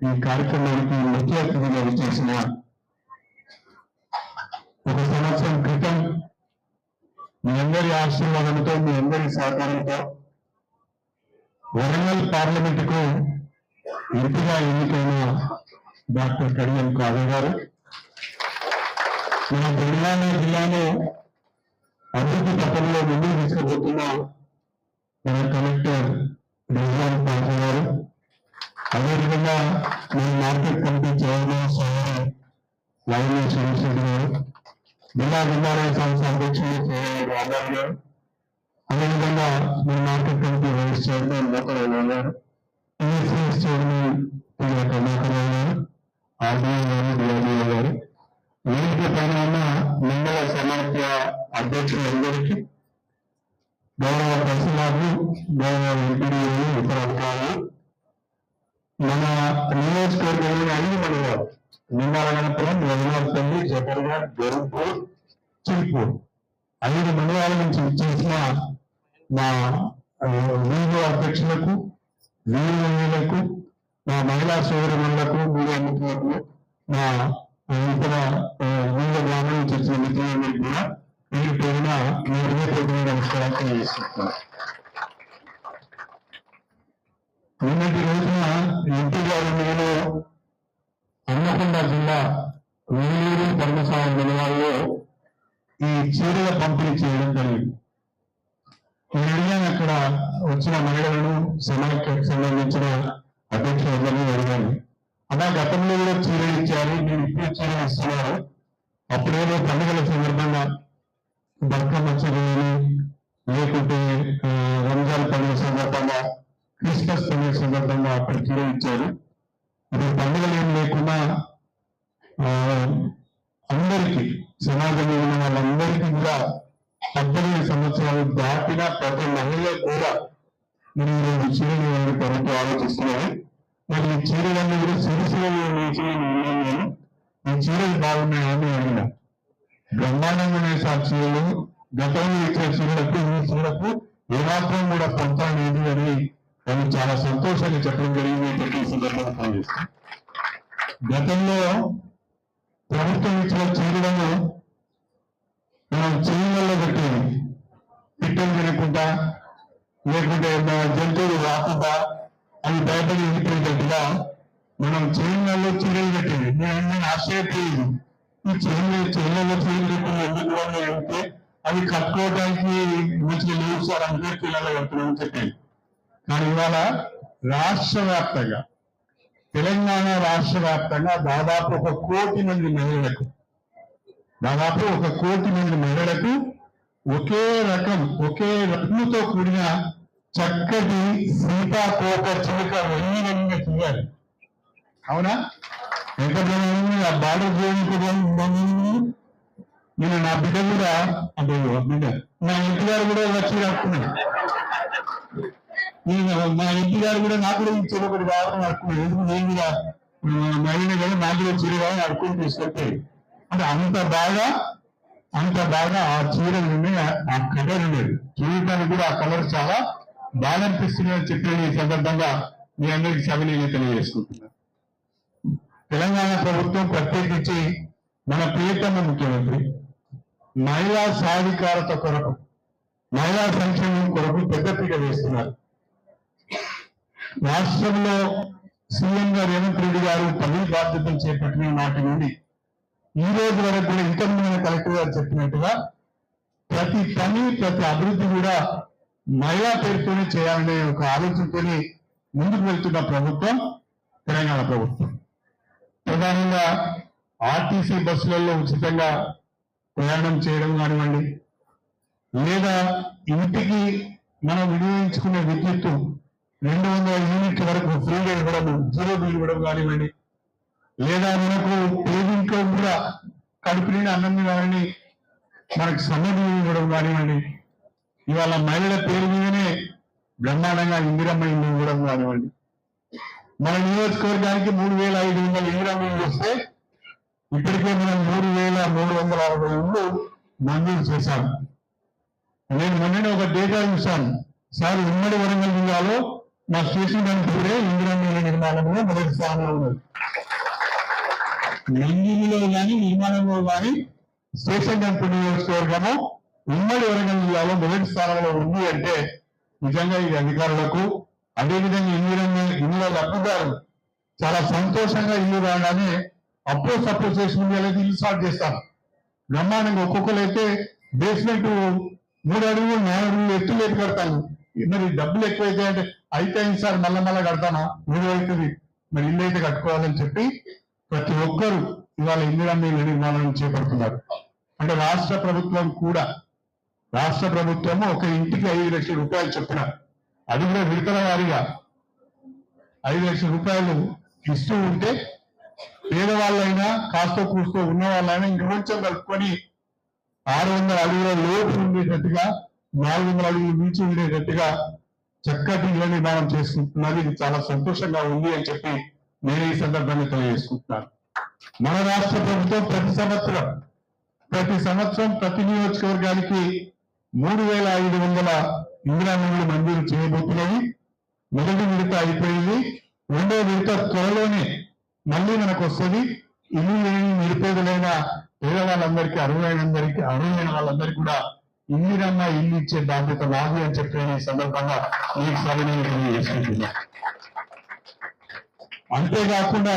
[SPEAKER 6] ఈ కార్యక్రమానికి ముఖ్య అతిథిగా చేసిన ఒక సంవత్సరం క్రితం మీ అందరి ఆశీర్వాదంతో, మీ అందరి సహకారంతో వరంగల్ పార్లమెంటుకు ఎంపీగా ఎన్నికైన డాక్టర్ కడియం కావ్య గారు మన తెలంగాణ జిల్లాలో అభివృద్ధి పథంలో ముందుకు తీసుకుపోతున్న మన కలెక్టర్ రిజ్వాన్ పాషా గారు, అదేవిధంగా మన మార్కెట్ కమిటీ చైర్మన్ సోదరు లైవ్లీ సురేష్ రెడ్డి గారు, జిల్లా విద్యాలయ సంస్థ అధ్యక్షులు రాజారావు గారు, అదేవిధంగా మన మార్కెట్ కమిటీ వైస్ చైర్మన్ మోకరావు గారు, టీఎస్ఎస్ చైర్మన్ కమలాకర్ గారు, ఆర్డీఓ గారు, డిఆర్డీఓ గారు, వేదిక పైన ఉన్న మండల సమాఖ్య అధ్యక్షులందరికీ, గౌరవ తహసీల్దార్లు, గౌరవ ఎంపీడీలు, ఇతర అధికారులు, మన నియోజకవర్గంలో 5 మండలాలు నిమ్మలగనపురం, రఘునాథపల్లి, జఫర్గఢ్, గోరఖ్పూర్, చిల్పూర్ 5 మండలాల నుంచి ఇచ్చేసిన మా వీడియో అధ్యక్షులకు, వీరులకు, మా మహిళా సోదరులకు, మీడియా మిత్రులకు, మా ఇతర వివిధ గ్రామాల నుంచి వచ్చిన మిత్రులందరికీ కూడా మీరు పేరున మీ హృదయపూర్వక నమస్కారాలు తెలియజేస్తున్నాను. నిన్నటి రోజున ఎంపీ గారు నేను హన్మకొండ జిల్లా వేలూరు ధర్మసాగర్ మండలాల్లో ఈ చీరల పంపిణీ చేయడం జరిగింది. నేను అక్కడ వచ్చిన మహిళలను సమాఖ్యకు సంబంధించిన అధ్యక్షులందరినీ అడిగాను. అలా గతంలో కూడా చీరలు ఇచ్చారు, మీరు ఇప్పుడు చీరలు ఇస్తున్నారు, అప్పుడేదో పండుగల సందర్భంగా బతుకమ్మ చీరలు, లేకుంటే రంజాన్ పండుగ సందర్భంగా, క్రిస్మస్ పండుగ సందర్భంగా అక్కడ చీరలు ఇచ్చారు. ఇప్పుడు పండుగలు ఏం లేకుండా అందరికీ, సమాజంలో ఉన్న వాళ్ళందరికీ కూడా 18 సంవత్సరాలు దాటిన ప్రతి మహిళ కూడా మీరు చీరలు ఇవ్వాలని ప్రభుత్వం ఆలోచిస్తున్నారు. మరి ఈ చీరలన్నీ కూడా సిరిసిలలో నుంచి నేను ఈ చీరలు బాగున్నాయని అడిగిన. బ్రహ్మాండంగా చీరలు, గతంలో ఇచ్చిన చీరలకు ఈ చీరకు ఏమాత్రం కూడా పొంత లేదు అని వాళ్ళు చాలా సంతోషంగా చెప్పడం జరిగింది. ఈ సందర్భంగా పనిచేస్తాం. గతంలో ప్రభుత్వం ఇచ్చిన చీరలను మనం చీరలలో పెట్టేది, పిట్టలు తినకుండా, లేకుంటే జంతువులు రాకుండా అవి భయపడి వెళ్ళిపోయేటట్టుగా మనం చీరలలో చీరలు పెట్టేది. నేను ఆశ్చర్యపోయేది, ఈ చీరలలో చీరలు పెట్టిన ఎందుకు వాళ్ళు అంటే అవి కట్టుకోవడానికి మంచిగా లేవు సార్, అందుకే పిల్లలు కడుతున్నామని చెప్పేది. కానీ ఇవాళ రాష్ట్ర వ్యాప్తంగా, తెలంగాణ రాష్ట్ర వ్యాప్తంగా దాదాపు 1 కోటి మంది మహిళలకు, ఒకే రకం, ఒకే రంగుతో కూడిన చక్కటి సీతాకోక చిలుక వెయ్యి చేయాలి. అవునా? ఎంత ఆ బార్డర్ నేను నా బిడ్డ కూడా, అంటే బిడ్డ నా ఇంటి గారు కూడా వచ్చి కట్టుకున్నాడు. మా ఇంటి గారు కూడా నాకు కూడా ఈ చీర ఒకటి కావాలని అడుకున్నాడు. ఎందుకు నేను కూడా మహిళ కదా, నాకు కూడా చీర కావాలని అడుకుని తీసుకెళ్తే, అంటే అంత బాగా ఆ చీరలు ఉన్నాయి, ఆ కలర్ ఉండేది. చూడటానికి కూడా ఆ కలర్ చాలా బాగా అనిపిస్తుందని చెప్పి ఈ సందర్భంగా మీ అందరికీ సభనీయంగా తెలియజేసుకుంటున్నాను. తెలంగాణ ప్రభుత్వం ప్రత్యేకించి మన ప్రియతమ ముఖ్యమంత్రి మహిళా సాధికారత కొరకు, మహిళా సంక్షేమం కొరకు పెద్దపీట వేస్తున్నారు. రాష్ట్రంలో సీఎంగా రేవంత్ రెడ్డి గారు పదవి బాధ్యతలు చేపట్టిన నాటి నుండి ఈ రోజు వరకు కూడా ఇంతకుముందు కలెక్టర్ గారు చెప్పినట్టుగా ప్రతి పని, ప్రతి అభివృద్ధి కూడా మహిళా పేరుతోనే చేయాలనే ఒక ఆలోచనతోనే ముందుకు వెళ్తున్న ప్రభుత్వం తెలంగాణ ప్రభుత్వం. ప్రధానంగా ఆర్టీసీ బస్సులలో ఉచితంగా ప్రయాణం చేయడం కానివ్వండి, లేదా ఇంటికి మనం వినియోగించుకునే విద్యుత్తు
[SPEAKER 5] 200 యూనిట్ల వరకు ఫ్రీగా ఇవ్వడం, 0 బిల్ ఇవ్వడం కానివ్వండి, లేదా మనకు పేదింట్లో కూడా కడుపు నిండి అన్నం తినాలని మనకు సన్నది ఇవ్వడం కానివ్వండి, ఇవాళ మహిళల పేరు మీదనే బ్రహ్మాండంగా ఇందిరమ్మ ఇల్లు ఇవ్వడం కానివ్వండి. మన నియోజకవర్గానికి 3,500 ఇందిరమ్మ ఇల్లు వస్తే ఇప్పటికే మనం 3,360 ఇళ్ళు మంజూరు చేశాం. నేను మొన్ననే ఒక డేటా చూశాను సార్, ఉమ్మడి వరంగల్ జిల్లాలో మా స్టేషన్ కనుకూరే ఇందిరమ్మ ఇళ్ల నిర్మాణంలో మొదటి స్థానంలో ఉన్నది. మంజూరులో కానీ నిర్మాణంలో కానీ స్టేషన్ కనుక నియోజకవర్గము ఉమ్మడి వరంగల్ జిల్లాలో మొదటి స్థానంలో ఉంది అంటే నిజంగా ఈ అధికారులకు, అదేవిధంగా ఇందులో లబ్ధిదారులు చాలా సంతోషంగా ఇల్లు రాగానే సపోజ్ చేసి ఇల్లు స్టార్ట్ చేస్తారు. బ్రహ్మాండంగా ఒక్కొక్కరు అయితే బేస్మెంట్ 3 అడుగులు 4 అడుగులు ఎత్తులు కడతాను. మరి డబ్బులు ఎక్కువైతే అంటే అయితే సార్ మళ్ళా కడతానా, 3 అవుతుంది, మరి ఇల్లు అయితే కట్టుకోవాలని చెప్పి ప్రతి ఒక్కరు ఇవాళ ఇందిరమ్మ ఇల్లు నిర్మాణం చేపడుతున్నారు. అంటే రాష్ట్ర ప్రభుత్వము ఒక ఇంటికి 5 లక్షల రూపాయలు చొప్పున, అది కూడా విడతల వారీగా 5 లక్షల రూపాయలు ఇస్తూ ఉంటే పేదవాళ్ళైనా కాస్త కూస్తో ఉన్న వాళ్ళైనా ఇంకొంచెం కలుపుకొని 600 అడుగుల లోపు ఉండేటట్టుగా, 400 అడుగులు మించి ఉండేటట్టుగా చక్కటి ఇళ్ల నిర్మాణం చేసుకుంటున్నది. ఇది చాలా సంతోషంగా ఉంది అని చెప్పి నేను ఈ సందర్భంగా తెలియజేసుకుంటున్నాను. మన రాష్ట్ర ప్రభుత్వం ప్రతి సంవత్సరం ప్రతి నియోజకవర్గానికి 3,500 ఇందిరమ్మ ఇళ్లు మంజూరు చేయబోతున్నది. మొదటి విడత అయిపోయింది, 2వ విడత త్వరలోనే మళ్ళీ మనకు వస్తుంది. ఇల్లు లేని నిరుపేదలైన పేదవాళ్ళందరికీ అర్హులైన వాళ్ళందరికీ కూడా ఇందిరమ్మ ఇల్లు ఇచ్చే బాధ్యత నాది అని చెప్పి ఈ సందర్భంగా మీకు సవినయంగా చేసుకుంటున్నా. అంతేకాకుండా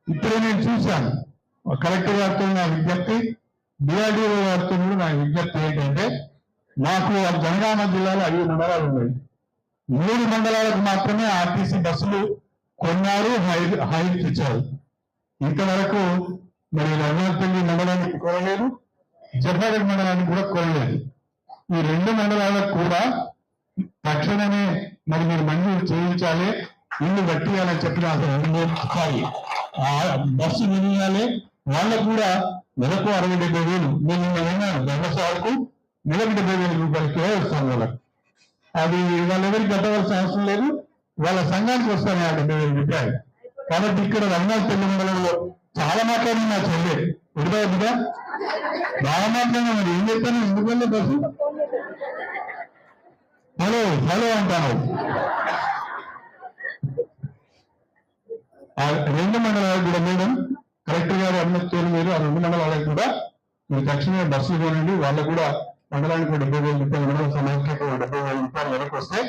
[SPEAKER 5] ఇప్పుడే నేను చూశాను కలెక్టర్ గారితో నా విజ్ఞప్తి, డిఆర్డీఓ గారితో కూడా నా విజ్ఞప్తి ఏంటంటే, మాకు జనగామ జిల్లాలో 5 మండలాలు ఉన్నాయి. 3 మండలాలకు మాత్రమే ఆర్టీసీ బస్సులు కొన్నారు, హైట్ ఇచ్చారు. ఇంతవరకు మరి రంగనాథపల్లి మండలానికి కొనలేదు, జఫాగఢ్ మండలానికి కూడా కొనలేదు. ఈ 2 మండలాలకు కూడా తక్షణమే మరి మీరు మంజూరు చేయించాలి, ఇల్లు కట్టియాలని చెప్పిన బస్సు వినియాలి. వాళ్ళకు కూడా నెలకు 60-70 వేలు, నేను వ్యవసాయకు నెలకు 70,000 రూపాయలకే వస్తాను వాళ్ళకి. అది వాళ్ళెవరికి కట్టవలసిన అవసరం లేదు, వాళ్ళ సంఘానికి వస్తాను 70,000 రూపాయలు. కాబట్టి ఇక్కడ రంగనాథపల్లి మండలంలో చాలా మాట్లాడింది నా చెల్లె బిడ్డ, బాగా మాట్లాడినా మరి ఏం చెప్తాను, ఎందుకంటే బస్సు హలో అంటాను. ఆ 2 మండలాలకు కూడా మేడం కలెక్టర్ గారు అనుమతితో మీరు ఆ 2 మండలాలకు కూడా మీరు తక్షణమే బస్సులు కొనండి. వాళ్ళకు కూడా మండలానికి 70,000 రూపాయలు, మండల సమాజానికి 70,000 రూపాయలు నెలకు వస్తే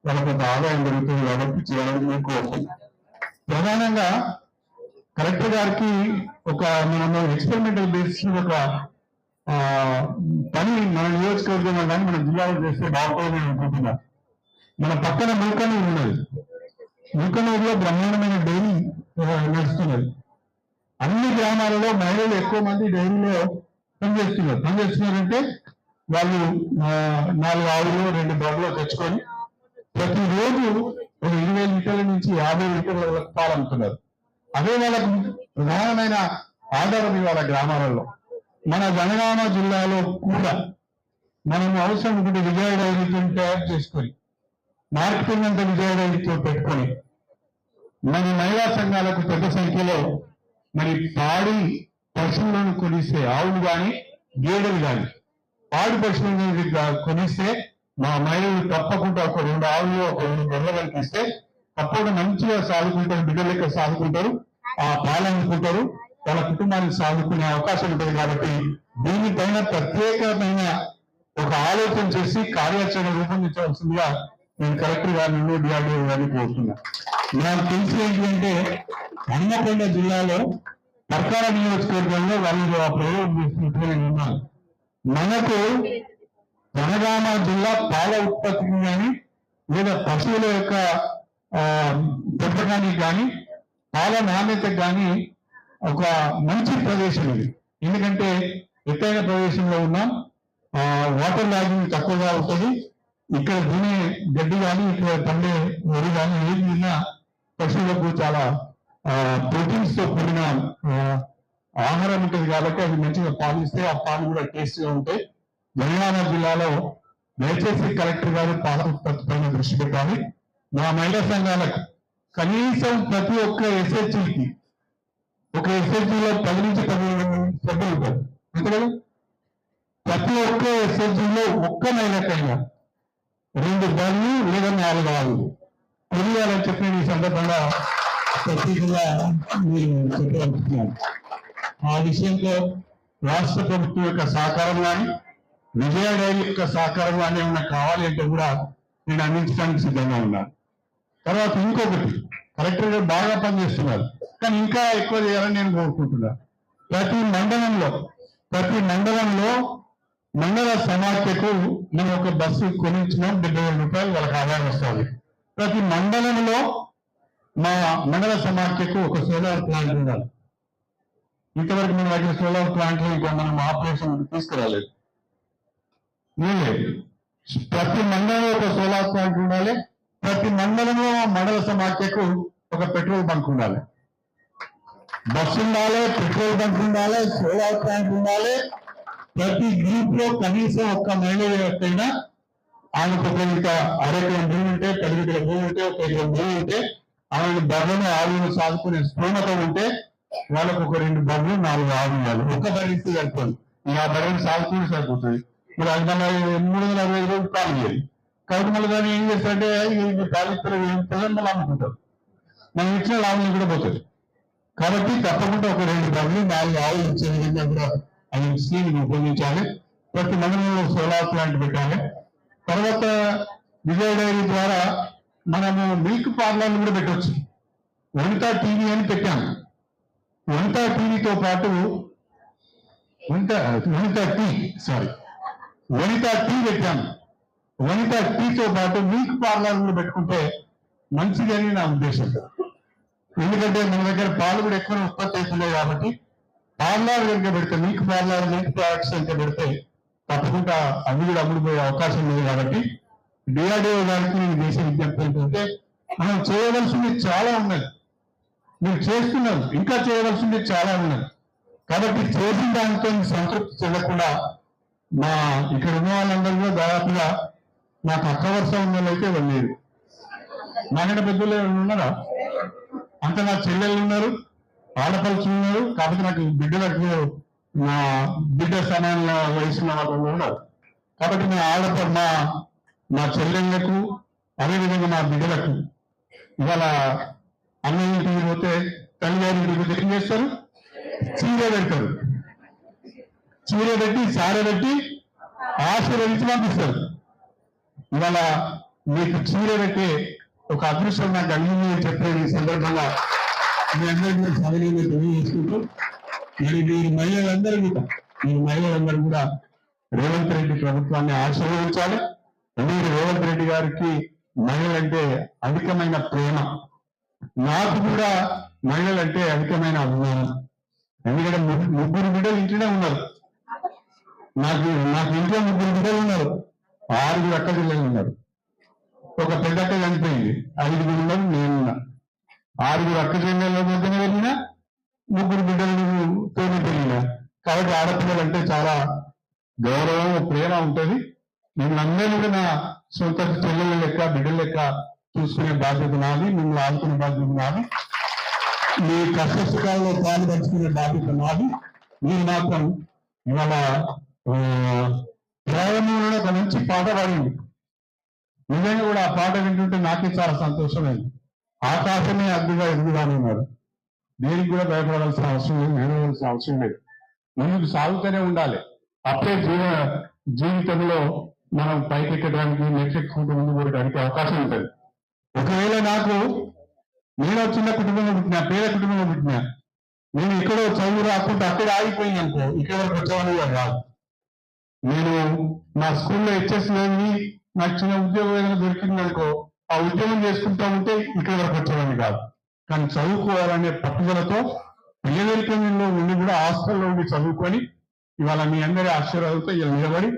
[SPEAKER 5] వాళ్ళకి కొంత ఆదాయం జరుగుతుంది కాబట్టి చేయాలని మీకు వస్తుంది. ప్రధానంగా కలెక్టర్ గారికి మనము ఎక్స్పెరిమెంటల్ బేసిస్ ఒక పని మన నియోజకవర్గంలో కానీ మన జిల్లాలో చేస్తే బాగుంటుందని అనుకుంటున్నా. మన పక్కన ముల్కనూరు ఉన్నది, ముల్కనూరులో బ్రహ్మాండమైన డైరీ నడుస్తున్నది. అన్ని గ్రామాలలో మహిళలు ఎక్కువ మంది డైరీలో పనిచేస్తున్నారంటే వాళ్ళు 4 ఆవులు 2 బర్రెలు తెచ్చుకొని ప్రతిరోజు ఒక 20 లీటర్ల నుంచి 50 లీటర్ల పాలు అమ్ముతున్నారు. అదే వాళ్ళకు ప్రధానమైన ఆధారం ఇవాళ గ్రామాలలో. మన జనగామ జిల్లాలో కూడా మనం అవసరం ఒకటి విజయ డైరీతో తయారు చేసుకొని మార్కెటింగ్ అంతా విజయ డైరీతో పెట్టుకొని మన మహిళా సంఘాలకు పెద్ద సంఖ్యలో మరి పాడి పశువులను కొనిస్తే, ఆవులు కానీ గేదెలు కానీ పాడి పశువులను కొనిస్తే మా మహిళలు తప్పకుండా ఒక 2 ఆవులు ఒక 2 గొర్రెలు కనిపిస్తే తప్పకుండా మంచిగా సాగుకుంటారు, బిడ్డల లెక్క సాగుకుంటారు, ఆ పాలు అందుకుంటారు, వాళ్ళ కుటుంబానికి సాగుకునే అవకాశం ఉంటుంది. కాబట్టి దీనిపైన ప్రత్యేకమైన ఒక ఆలోచన చేసి కార్యాచరణ రూపొందించవలసిందిగా నేను కలెక్టర్ గారిని డిఆర్డీఓ గారిని కోరుతున్నా. నాకు తెలిసి ఏంటంటే హన్మకొండ జిల్లాలో పర్కాల నియోజకవర్గంలో వాళ్ళు ఆ ప్రయోగం చేసినట్టుగా నేను ఉన్నాను. మనకు జనగామ జిల్లా పాల ఉత్పత్తికి కానీ లేదా పశువుల యొక్క పెంపకానికి కానీ పాల నాణ్యతకు కానీ ఒక మంచి ప్రదేశం ఇది. ఎందుకంటే ఎత్తైన ప్రదేశంలో ఉన్నాం, వాటర్ లాగింగ్ తక్కువగా ఉంటుంది,
[SPEAKER 6] ఇక్కడ తినే గడ్డి కానీ ఇక్కడ పండే వరి కానీ ఏది తిన్నా పశువులకు చాలా ప్రోటీన్స్ తో కూడిన ఆహారం ఉంటుంది కాబట్టి అది మంచిగా పాలు ఇస్తే ఆ పాలు కూడా టేస్ట్ గా ఉంటాయి. జనగామ జిల్లాలో దయచేసి కలెక్టర్ గారు పాల ఉత్పత్తి పైన దృష్టి పెట్టాలి. మా మహిళా సంఘాలకు కనీసం ప్రతి ఒక్క ఎస్హెచ్కి ఒక ఎస్హెచ్లో 10 నుంచి 15 సభ్యులు ఉంటారు అంతే కదా. ప్రతి ఒక్క ఎస్హెచ్లో ఒక్క మహిళకైనా 2 బళ్ళు లేదా 4 ఆవులు తెలియాలని చెప్పి ఈ సందర్భంగా ప్రత్యేకంగా మీరు చెప్పాలనుకుంటున్నాను. ఆ విషయంలో రాష్ట్ర ప్రభుత్వం యొక్క సహకారం కానీ విజయ డైరీ యొక్క సహకారం కానీ ఏమైనా కావాలి అంటే కూడా నేను అందించడానికి సిద్ధంగా ఉన్నాను. తర్వాత ఇంకొకటి, కలెక్టర్ గారు బాగా పనిచేస్తున్నారు కానీ ఇంకా ఎక్కువ చేయాలని నేను కోరుకుంటున్నాను. ప్రతి మండలంలో మండల సమాఖ్యకు మనం ఒక బస్సు కొనిచ్చినాం, 70,000 రూపాయలు వాళ్ళకి ఆదాయం వస్తుంది. ప్రతి మండలంలో మా మండల సమాఖ్యకు ఒక సోలార్ ప్లాంట్ ఉండాలి. ఇంతవరకు మన దగ్గర సోలార్ ప్లాంట్ ఇంకా మనం ఆపరేషన్ తీసుకురాలేదు. ప్రతి మండలంలో ఒక సోలార్ ప్లాంట్ ఉండాలి. ప్రతి మండలంలో మండల సమాఖ్యకు ఒక పెట్రోల్ బంక్ ఉండాలి. బస్సు ఉండాలి, పెట్రోల్ బంక్ ఉండాలి, సోలార్ ప్లాంట్ ఉండాలి. ప్రతి గ్రూప్ లో కనీసం ఒక్క మహిళ అయినా ఆమెకు ఒక ఇంకా 1/2 ఎకరం భూమి ఉంటే, 10 ఎకరాల భూమి ఉంటే, 1 ఎకరం భూమి ఉంటే, ఆమెను బర్రెను ఆవులను సాగుకునే స్థూమత ఉంటే వాళ్ళకు ఒక 2 బర్రెలు 4 ఆవులు ఇవ్వాలి. ఒక్క బర్రె ఇస్తే సరిపోదు. ఆ బర్రెను సాగుకుని సరిపోతుంది. మరి అది మళ్ళీ 365 రోజులు కాలు చేయాలి. కాబట్టి మళ్ళీ దాన్ని ఏం చేస్తారంటే పాలిస్తారు మళ్ళీ అమ్ముకుంటారు. మనం ఇచ్చిన లాభం కూడా పోతుంది. కాబట్టి తప్పకుండా ఒక 2 బర్రెలు 4 ఆవులు ఇచ్చే విధంగా కూడా అది స్కీమ్ ఉపయోగించాలి. ప్రతి మండలంలో సోలార్ ప్లాంట్ పెట్టాలి. తర్వాత విజయ డైరీ ద్వారా మనము మిల్క్ పార్లర్లు కూడా పెట్టవచ్చు. వనితా టీవీ అని పెట్టాము. వనితా టీవీతో పాటు వనితా టీ పెట్టాము. వనితా టీతో పాటు మిల్క్ పార్లర్లు పెట్టుకుంటే మంచిదని నా ఉద్దేశం. ఎందుకంటే మన దగ్గర పాలు కూడా ఎక్కువ ఉత్పత్తి అవుతున్నాయి కాబట్టి పార్లర్ కనుక పెడితే, మిల్క్ పార్లర్, మిల్క్ ప్రొడక్ట్స్ కనుక పెడితే తప్పకుండా అవి కూడా అమ్ముడుపోయే అవకాశం ఉంది. కాబట్టి డిఆర్డిఓ గారికి నేను చేసే విజ్ఞప్తి ఏంటంటే, మనం చేయవలసింది చాలా ఉన్నది, మీరు చేస్తున్నారు, ఇంకా చేయవలసింది చాలా ఉన్నది. కాబట్టి చేసిన దానితో సంతృప్తి చెందకుండా మా ఇక్కడ ఉన్న వాళ్ళందరూ కూడా దాదాపుగా నాకు అక్క వరుస ఉన్న వాళ్ళైతే లేదు. నాకంటే పెద్దలు ఉన్నారా? అంత నా చెల్లెళ్ళు ఉన్నారు, ఆడపడుచులు ఉన్నారు. కాబట్టి నాకు బిడ్డలకు నా బిడ్డ సమాన వయసున్న వాళ్ళు ఉన్నారు. కాబట్టి మా చెల్లెళ్లకు అదేవిధంగా మా బిడ్డలకు ఇవాళ అన్నం ఇంటికి పోతే తల్లిగారి ఇంటికి పోతే ఏం చేస్తారు? చీర పెడతారు. చీర పెట్టి సార పెట్టి ఆశీర్వదించి పంపిస్తారు. ఇవాళ మీకు చీర పెట్టే ఒక అదృష్టం నాకు కలిగింది అని చెప్పే ఈ సందర్భంగా మీ అందరికీ సవినీయంగా తెలియజేసుకుంటూ, మరి మీరు మహిళలందరూ కూడా రేవంత్ రెడ్డి ప్రభుత్వాన్ని ఆశీర్వదించాలి. మీరు రేవంత్ రెడ్డి గారికి మహిళలంటే అధికమైన ప్రేమ, నాకు కూడా మహిళలంటే అధికమైన అభిమానం. ఎందుకంటే 3 బిడ్డలు ఇంట్లోనే ఉన్నారు. నాకు ఇంట్లో 3 బిడ్డలు ఉన్నారు, 6 అక్క పిల్లలు ఉన్నారు. ఒక పెద్ద అక్క చనిపోయింది, 5 ఉన్నారు, నేనున్నా. 6 అక్క చెల్లెళ్ళ మధ్యన వెళ్ళినా, 3 బిడ్డలు తోనే పెరిగినా. కాబట్టి ఆడపిల్లలు అంటే చాలా గౌరవం, ప్రేమ ఉంటుంది. మిమ్మల్ని అందరినీ కూడా నా సొంత చెల్లెల లెక్క, బిడ్డల లెక్క చూసుకునే బాధ్యత నాది, మిమ్మల్ని ఆడుకునే బాధ్యత నాది, మీ కష్ట సుఖాల్లో పాలు పంచుకునే బాధ్యత నాది. మీరు మాత్రం ఇవాళ ప్రారంభంలో ఒక మంచి పాట పాడింది. నిజంగా కూడా ఆ పాట వింటుంటే నాకే చాలా సంతోషమైంది. ఆకాశమే అగ్గిగా ఎదుగుదామన్నారు. దేనికి కూడా భయపడాల్సిన అవసరం లేదు, నిలవలసిన అవసరం లేదు. ముందుకు సాగుతూనే ఉండాలి. అప్పుడే జీవితంలో మనం పైకెక్కడానికి, నెక్కెట్టుకుంటూ ముందు పోవడానికి అవకాశం ఉంటుంది. ఒకవేళ నేను చిన్న కుటుంబంలో పుట్టినా, పేద కుటుంబంలో పుట్టినా, నేను ఎక్కడో చదువు రాకుంటే అక్కడ ఆగిపోయింది అనుకో, ఇక్కడ వరకు వచ్చేవాళ్ళు రాదు. నేను నా స్కూల్లో హెచ్ఎస్సి నాకు చిన్న ఉద్యోగం ఏదైనా దొరికింది అనుకో, ఆ ఉద్యోగం చేసుకుంటా ఉంటే ఇక్కడ వరకు వచ్చేవాడిని కాదు. కానీ చదువుకోవాలనే పట్టుదలతో పేదరికంలో ఉండి కూడా హాస్టల్లో ఉండి చదువుకొని ఇవాళ మీ అందరి ఆశీర్వాదంతో ఇలా నిలబడి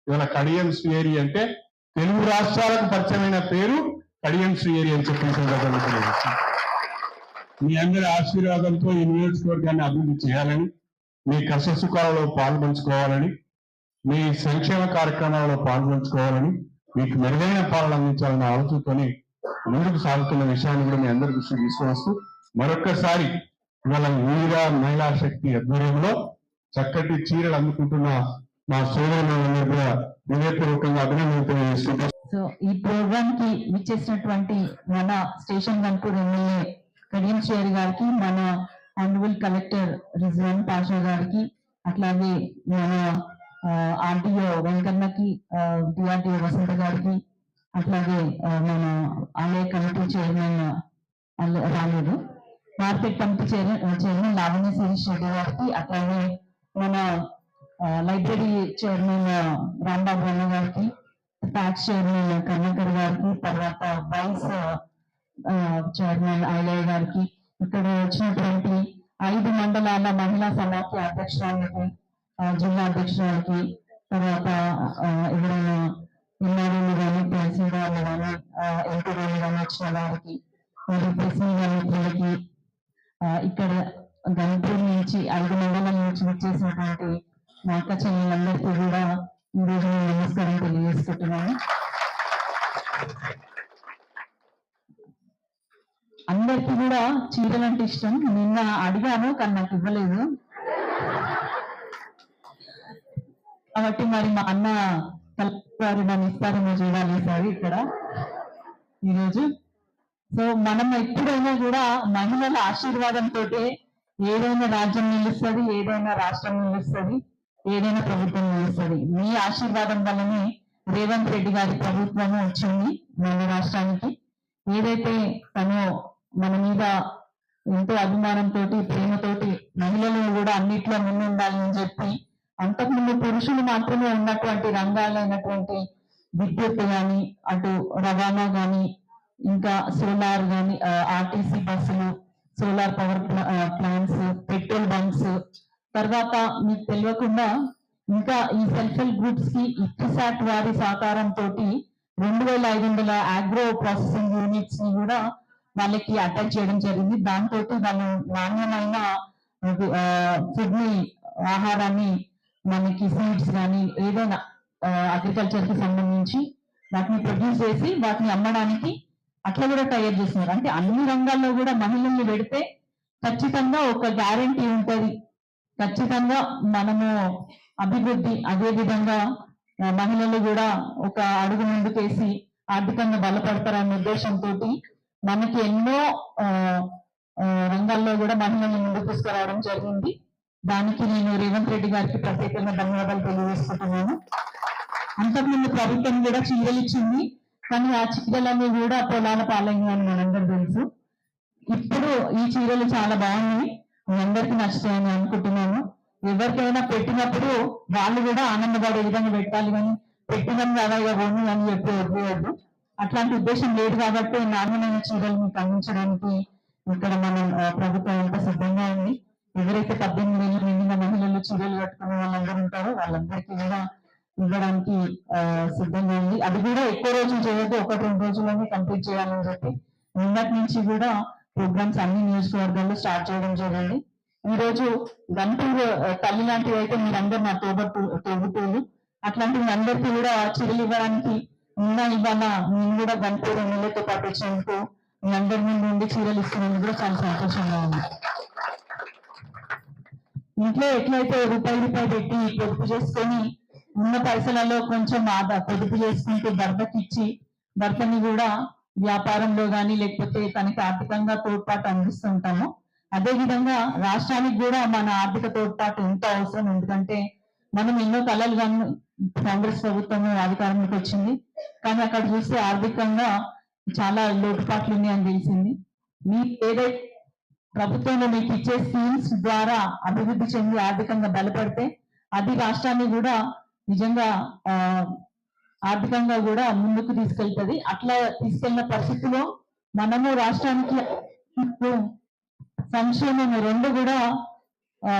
[SPEAKER 6] ఇవాళ కడియం స్వేరి అంటే తెలుగు రాష్ట్రాలకు పరిచయమైన పేరు కడియం శ్రీహరి అని చెప్పి సందర్భంగా తెలియజేస్తున్నాను. మీ అందరి ఆశీర్వాదంతో ఈ నియోజకవర్గాన్ని అభివృద్ధి చేయాలని, మీ కష్ట సుఖాలలో పాల్పంచుకోవాలని, మీ సంక్షేమ కార్యక్రమాలలో పాల్పంచుకోవాలని, మీకు మెరుగైన పాలన అందించాలన్న ఆలోచనతోనే ముందుకు సాగుతున్న విషయాన్ని కూడా మీ అందరి దృష్టికి తీసుకువస్తూ మరొక్కసారి ఇవాళ వీర మహిళా శక్తి ఆధ్వర్యంలో చక్కటి చీరలు అందుకుంటున్న మా సోదరులందరూ కూడా హృదయపూర్వకంగా అభినందనలు తెలియజేసుకుంటాం.
[SPEAKER 1] సో ఈ ప్రోగ్రామ్ కి విచ్చేసినటువంటి మన స్టేషన్ గన్పూర్ ఎమ్మెల్యే కడియం శ్రీహరి గారికి, మన ఆనరబుల్ కలెక్టర్ రిజ్వాన్ పాషా గారికి, అట్లాగే మన ఆర్టీఓ వెంకన్నకి, డిఆర్టీఓ వసంత గారికి, అట్లాగే మన ఆలయ కమిటీ చైర్మన్ రాలేదు, market committee chairman Lavanya Sirish Reddy గారికి, అట్లాగే మన లైబ్రరీ చైర్మన్ రాంబాబు అన్న గారికి, ట్యాక్స్ చైర్మన్ కర్ణకర్ గారికి, తర్వాత వైస్ చైర్మన్ ఐలయ్య గారికి, ఇక్కడ వచ్చినటువంటి 5 మండలాల మహిళా సమాఖ్య అధ్యక్షురాలకి, జిల్లా అధ్యక్షురాలకి, తర్వాత ఎవరైనా ఎమ్మెల్యేలు కానీ తహసీల్దార్లు కానీ ఎంపీలు కానీ వచ్చిన వారికి, మరియు ప్రెస్ మీడియా మిత్రులకి, ఇక్కడ గన్పూర్ నుంచి 5 మండలాల నుంచి వచ్చేసినటువంటి మా అక్క చెల్లెలందరికీ కూడా ఈ రోజు నేను నమస్కారం తెలియజేసుకుంటున్నాను. అందరికీ కూడా చీరలు అంటే ఇష్టం. నిన్న అడిగాను కానీ నాకు ఇవ్వలేదు. కాబట్టి మరి మా అన్న కలెక్టర్ నన్ను ఇస్తారేమో చూడాలి ఈసారి ఇక్కడ ఈరోజు. సో మనం ఎప్పుడైనా కూడా మహిళల ఆశీర్వాదంతో ఏదైనా రాజ్యం నిలుస్తుంది, ఏదైనా రాష్ట్రం నిలుస్తుంది, ఏదైనా ప్రభుత్వం నిలుస్తుంది. మీ ఆశీర్వాదం వల్లనే రేవంత్ రెడ్డి గారి ప్రభుత్వము వచ్చింది మన రాష్ట్రానికి. ఏదైతే తను మన మీద ఎంతో అభిమానంతో, ప్రేమతోటి మహిళలు కూడా అన్నిట్లో ముందుండాలి అని చెప్పి, అంతకుముందు పురుషులు మాత్రమే ఉన్నటువంటి రంగాలైనటువంటి విద్యుత్ కానీ, అటు రవాణా కానీ, ఇంకా సోలార్ కానీ, ఆర్టీసీ బస్సులు, solar power plants, petrol bunks, తర్వాత మీకు తెలియకుండా ఇంకా ఈ సెల్ఫ్ హెల్ప్ గ్రూప్స్ కి ఇక్కిసాట్ వారి సహకారంతో 2500 ఆగ్రో ప్రాసెసింగ్ యూనిట్స్ ని కూడా వాళ్ళకి అటాచ్ చేయడం జరిగింది. దాంతో వాళ్ళు నాణ్యమైన ఫుడ్ ని, ఆహారాన్ని, మనకి సీడ్స్ కానీ ఏదైనా అగ్రికల్చర్ కి సంబంధించి వాటిని ప్రొడ్యూస్ చేసి వాటిని అమ్మడానికి అట్లా కూడా తయారు చేస్తున్నారు. అంటే అన్ని రంగాల్లో కూడా మహిళల్ని పెడితే ఖచ్చితంగా ఒక గ్యారంటీ ఉంటది, ఖచ్చితంగా మనము అభివృద్ధి, అదే విధంగా మహిళలు కూడా ఒక అడుగు ముందుకేసి ఆర్థికంగా బలపడతారనే ఉద్దేశంతో మనకి ఎన్నో రంగాల్లో కూడా మహిళల్ని ముందుకు తీసుకురావడం జరిగింది. దానికి నేను రేవంత్ రెడ్డి గారికి ప్రత్యేకంగా ధన్యవాదాలు తెలియజేసుకుంటున్నాను. అంతకుముందు ప్రభుత్వం కూడా చీరలు ఇచ్చింది, కానీ ఆ చీరలన్నీ కూడా పొలాల పాలైంది అని మనందరూ తెలుసు. ఇప్పుడు ఈ చీరలు చాలా బాగున్నాయి, మీ అందరికీ నచ్చుతాయని అనుకుంటున్నాను. ఎవరికైనా పెట్టినప్పుడు వాళ్ళు కూడా ఆనందపడే విధంగా పెట్టాలి, కానీ పెట్టినం కదా ఇక పోను అని చెప్పి వదిలేయద్దు. అట్లాంటి ఉద్దేశం లేదు కాబట్టి నాణ్యమైన చీరలు మీకు అందించడానికి ఇక్కడ మనం ప్రభుత్వం అంతా సిద్ధంగా ఉంది. ఎవరైతే 18 ఏళ్ళు నిండిన మహిళలు చీరలు కట్టుకునే వాళ్ళందరూ ఉంటారో వాళ్ళందరికీ కూడా ఇవ్వడానికి సిద్ధంగా ఉంది. అది కూడా ఎక్కువ రోజులు చేయొద్దు, 1-2 రోజుల్లోనే కంప్లీట్ చేయాలని చెప్పి నిన్నటి నుంచి కూడా ప్రోగ్రామ్స్ అన్ని నియోజకవర్గాల్లో స్టార్ట్ చేయడం జరిగింది. ఈ రోజు గన్పూర్ తల్లి లాంటివి అయితే మీరందరూ నా తోబుట్టువులు, అట్లాంటి మీ అందరికీ కూడా చీరలు ఇవ్వడానికి నిన్న ఇవాళ నేను కూడా గన్పూర్ ఎమ్మెల్యేతో పాటు వచ్చినందుకు మీ అందరి ముందు ఉండి చీరలు ఇస్తున్నందుకు కూడా చాలా సంతోషంగా ఉంది. ఇంట్లో ఎట్లయితే రూపాయి పెట్టి పొదుపు చేసుకొని ఉన్న పైసలలో కొంచెం పొదుపు చేసుకుంటూ భర్తకి ఇచ్చి భర్తని కూడా వ్యాపారంలో కానీ లేకపోతే తనకి ఆర్థికంగా తోడ్పాటు అందిస్తుంటాము, అదే విధంగా రాష్ట్రానికి కూడా మన ఆర్థిక తోడ్పాటు ఎంతో అవసరం. ఎందుకంటే మనం ఎన్నో కళలు కానీ కాంగ్రెస్ ప్రభుత్వం అధికారంలోకి వచ్చింది, కానీ అక్కడ చూస్తే ఆర్థికంగా చాలా లోటుపాట్లు ఉన్నాయని తెలిసింది. మీకు ఏదైతే ప్రభుత్వంలో మీకు ఇచ్చే స్కీమ్స్ ద్వారా అభివృద్ధి చెంది ఆర్థికంగా బలపడితే అది రాష్ట్రాన్ని కూడా నిజంగా ఆర్థికంగా కూడా ముందుకు తీసుకెళ్తుంది. అట్లా తీసుకెళ్లిన పరిస్థితిలో మనము రాష్ట్రానికి సంక్షేమం 2 కూడా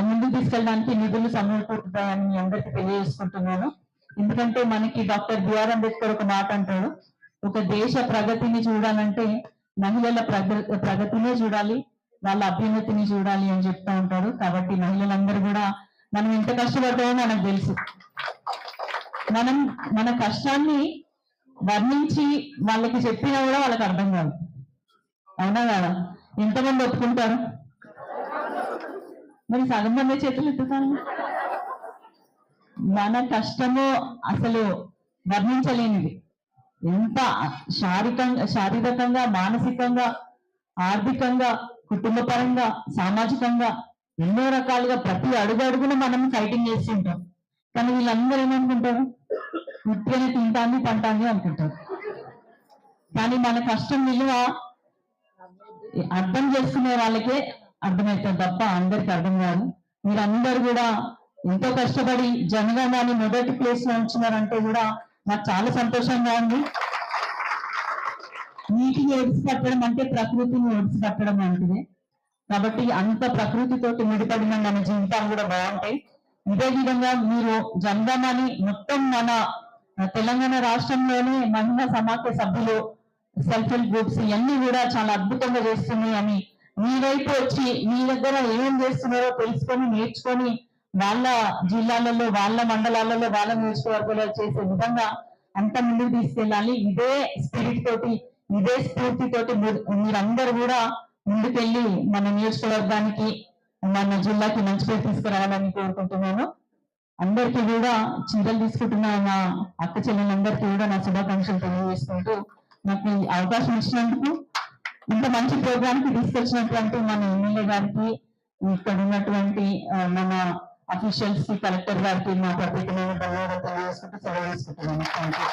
[SPEAKER 1] ముందుకు తీసుకెళ్ళడానికి నిధులు సమకూరుతాయని మీ అందరికీ తెలియజేసుకుంటున్నాను. ఎందుకంటే మనకి డాక్టర్ బిఆర్ అంబేద్కర్ ఒక మాట అంటాడు, ఒక దేశ ప్రగతిని చూడాలంటే మహిళల ప్రగతినే చూడాలి, వాళ్ళ అభ్యున్నతిని చూడాలి అని చెప్తా ఉంటాడు. కాబట్టి మహిళలందరూ కూడా మనం ఎంత కష్టపడతామో మనకు తెలుసు. మనం మన కష్టాన్ని వర్ణించి వాళ్ళకి చెప్పినా కూడా వాళ్ళకి అర్థం కాదు. అవునా కాదా? ఎంతమంది ఒప్పుకుంటారు? మరి సగం మంది చేతులు ఎత్తుతాను. మన కష్టము అసలు వర్ణించలేనిది. ఎంత శారీరకంగా, మానసికంగా, ఆర్థికంగా, కుటుంబపరంగా, సామాజికంగా ఎన్నో రకాలుగా ప్రతి అడుగున మనం ఫైటింగ్ చేస్తుంటాం. కానీ వీళ్ళందరూ ఏమనుకుంటారు? ఉట్టిగానే తింటాంది పంటాంది అనుకుంటారు. కానీ మన కష్టం విలువ అర్థం చేసుకునే వాళ్ళకే అర్థమవుతుంది తప్ప అందరికి అర్థం కాదు. మీరందరూ కూడా ఎంతో కష్టపడి జనగణాన్ని మొదటి ప్లేస్ లో ఉంచినారంటే కూడా నాకు చాలా సంతోషంగా ఉంది. నీటిని ఒడిసి పట్టడం అంటే ప్రకృతిని ఒడిసి పట్టడం లాంటిదే. కాబట్టి అంత ప్రకృతితోటి ముడిపడిన మన జీవితాలు కూడా బాగుంటాయి. ఇదే విధంగా మీరు జనగణాన్ని మొత్తం మన తెలంగాణ రాష్ట్రంలోనే మహిళా సమాఖ్య సభ్యులు, సెల్ఫ్ హెల్ప్ గ్రూప్స్ ఇవన్నీ కూడా చాలా అద్భుతంగా చేస్తున్నాయి అని మీ వైపు వచ్చి మీ దగ్గర ఏమేం చేస్తున్నారో తెలుసుకొని నేర్చుకొని వాళ్ళ జిల్లాలలో, వాళ్ళ మండలాలలో, వాళ్ళ నియోజకవర్గాల్లో చేసే విధంగా అంత ముందుకు తీసుకెళ్ళాలి. ఇదే స్పిరిట్ తోటి, ఇదే స్ఫూర్తితోటి మీరందరూ కూడా ముందుకెళ్ళి మన నియోజకవర్గానికి, మన జిల్లాకి మంచి పేరు తీసుకురావాలని కోరుకుంటున్నాను. అందరికీ కూడా చీరలు తీసుకుంటున్న నా అక్క చెల్లెలందరికీ కూడా నా శుభాకాంక్షలు తెలియజేసుకుంటూ నాకు ఈ అవకాశం ఇచ్చినందుకు, ఇంత మంచి ప్రోగ్రామ్ కి తీసుకొచ్చినటువంటి మన ఎమ్మెల్యే గారికి, ఇక్కడ ఉన్నటువంటి మన అఫీషియల్స్ కి, కలెక్టర్ గారికి మా ప్రత్యేకమైన ధన్యవాదాలు తెలియజేసుకుంటూ సెలవు తీసుకుంటున్నాను. Thank you.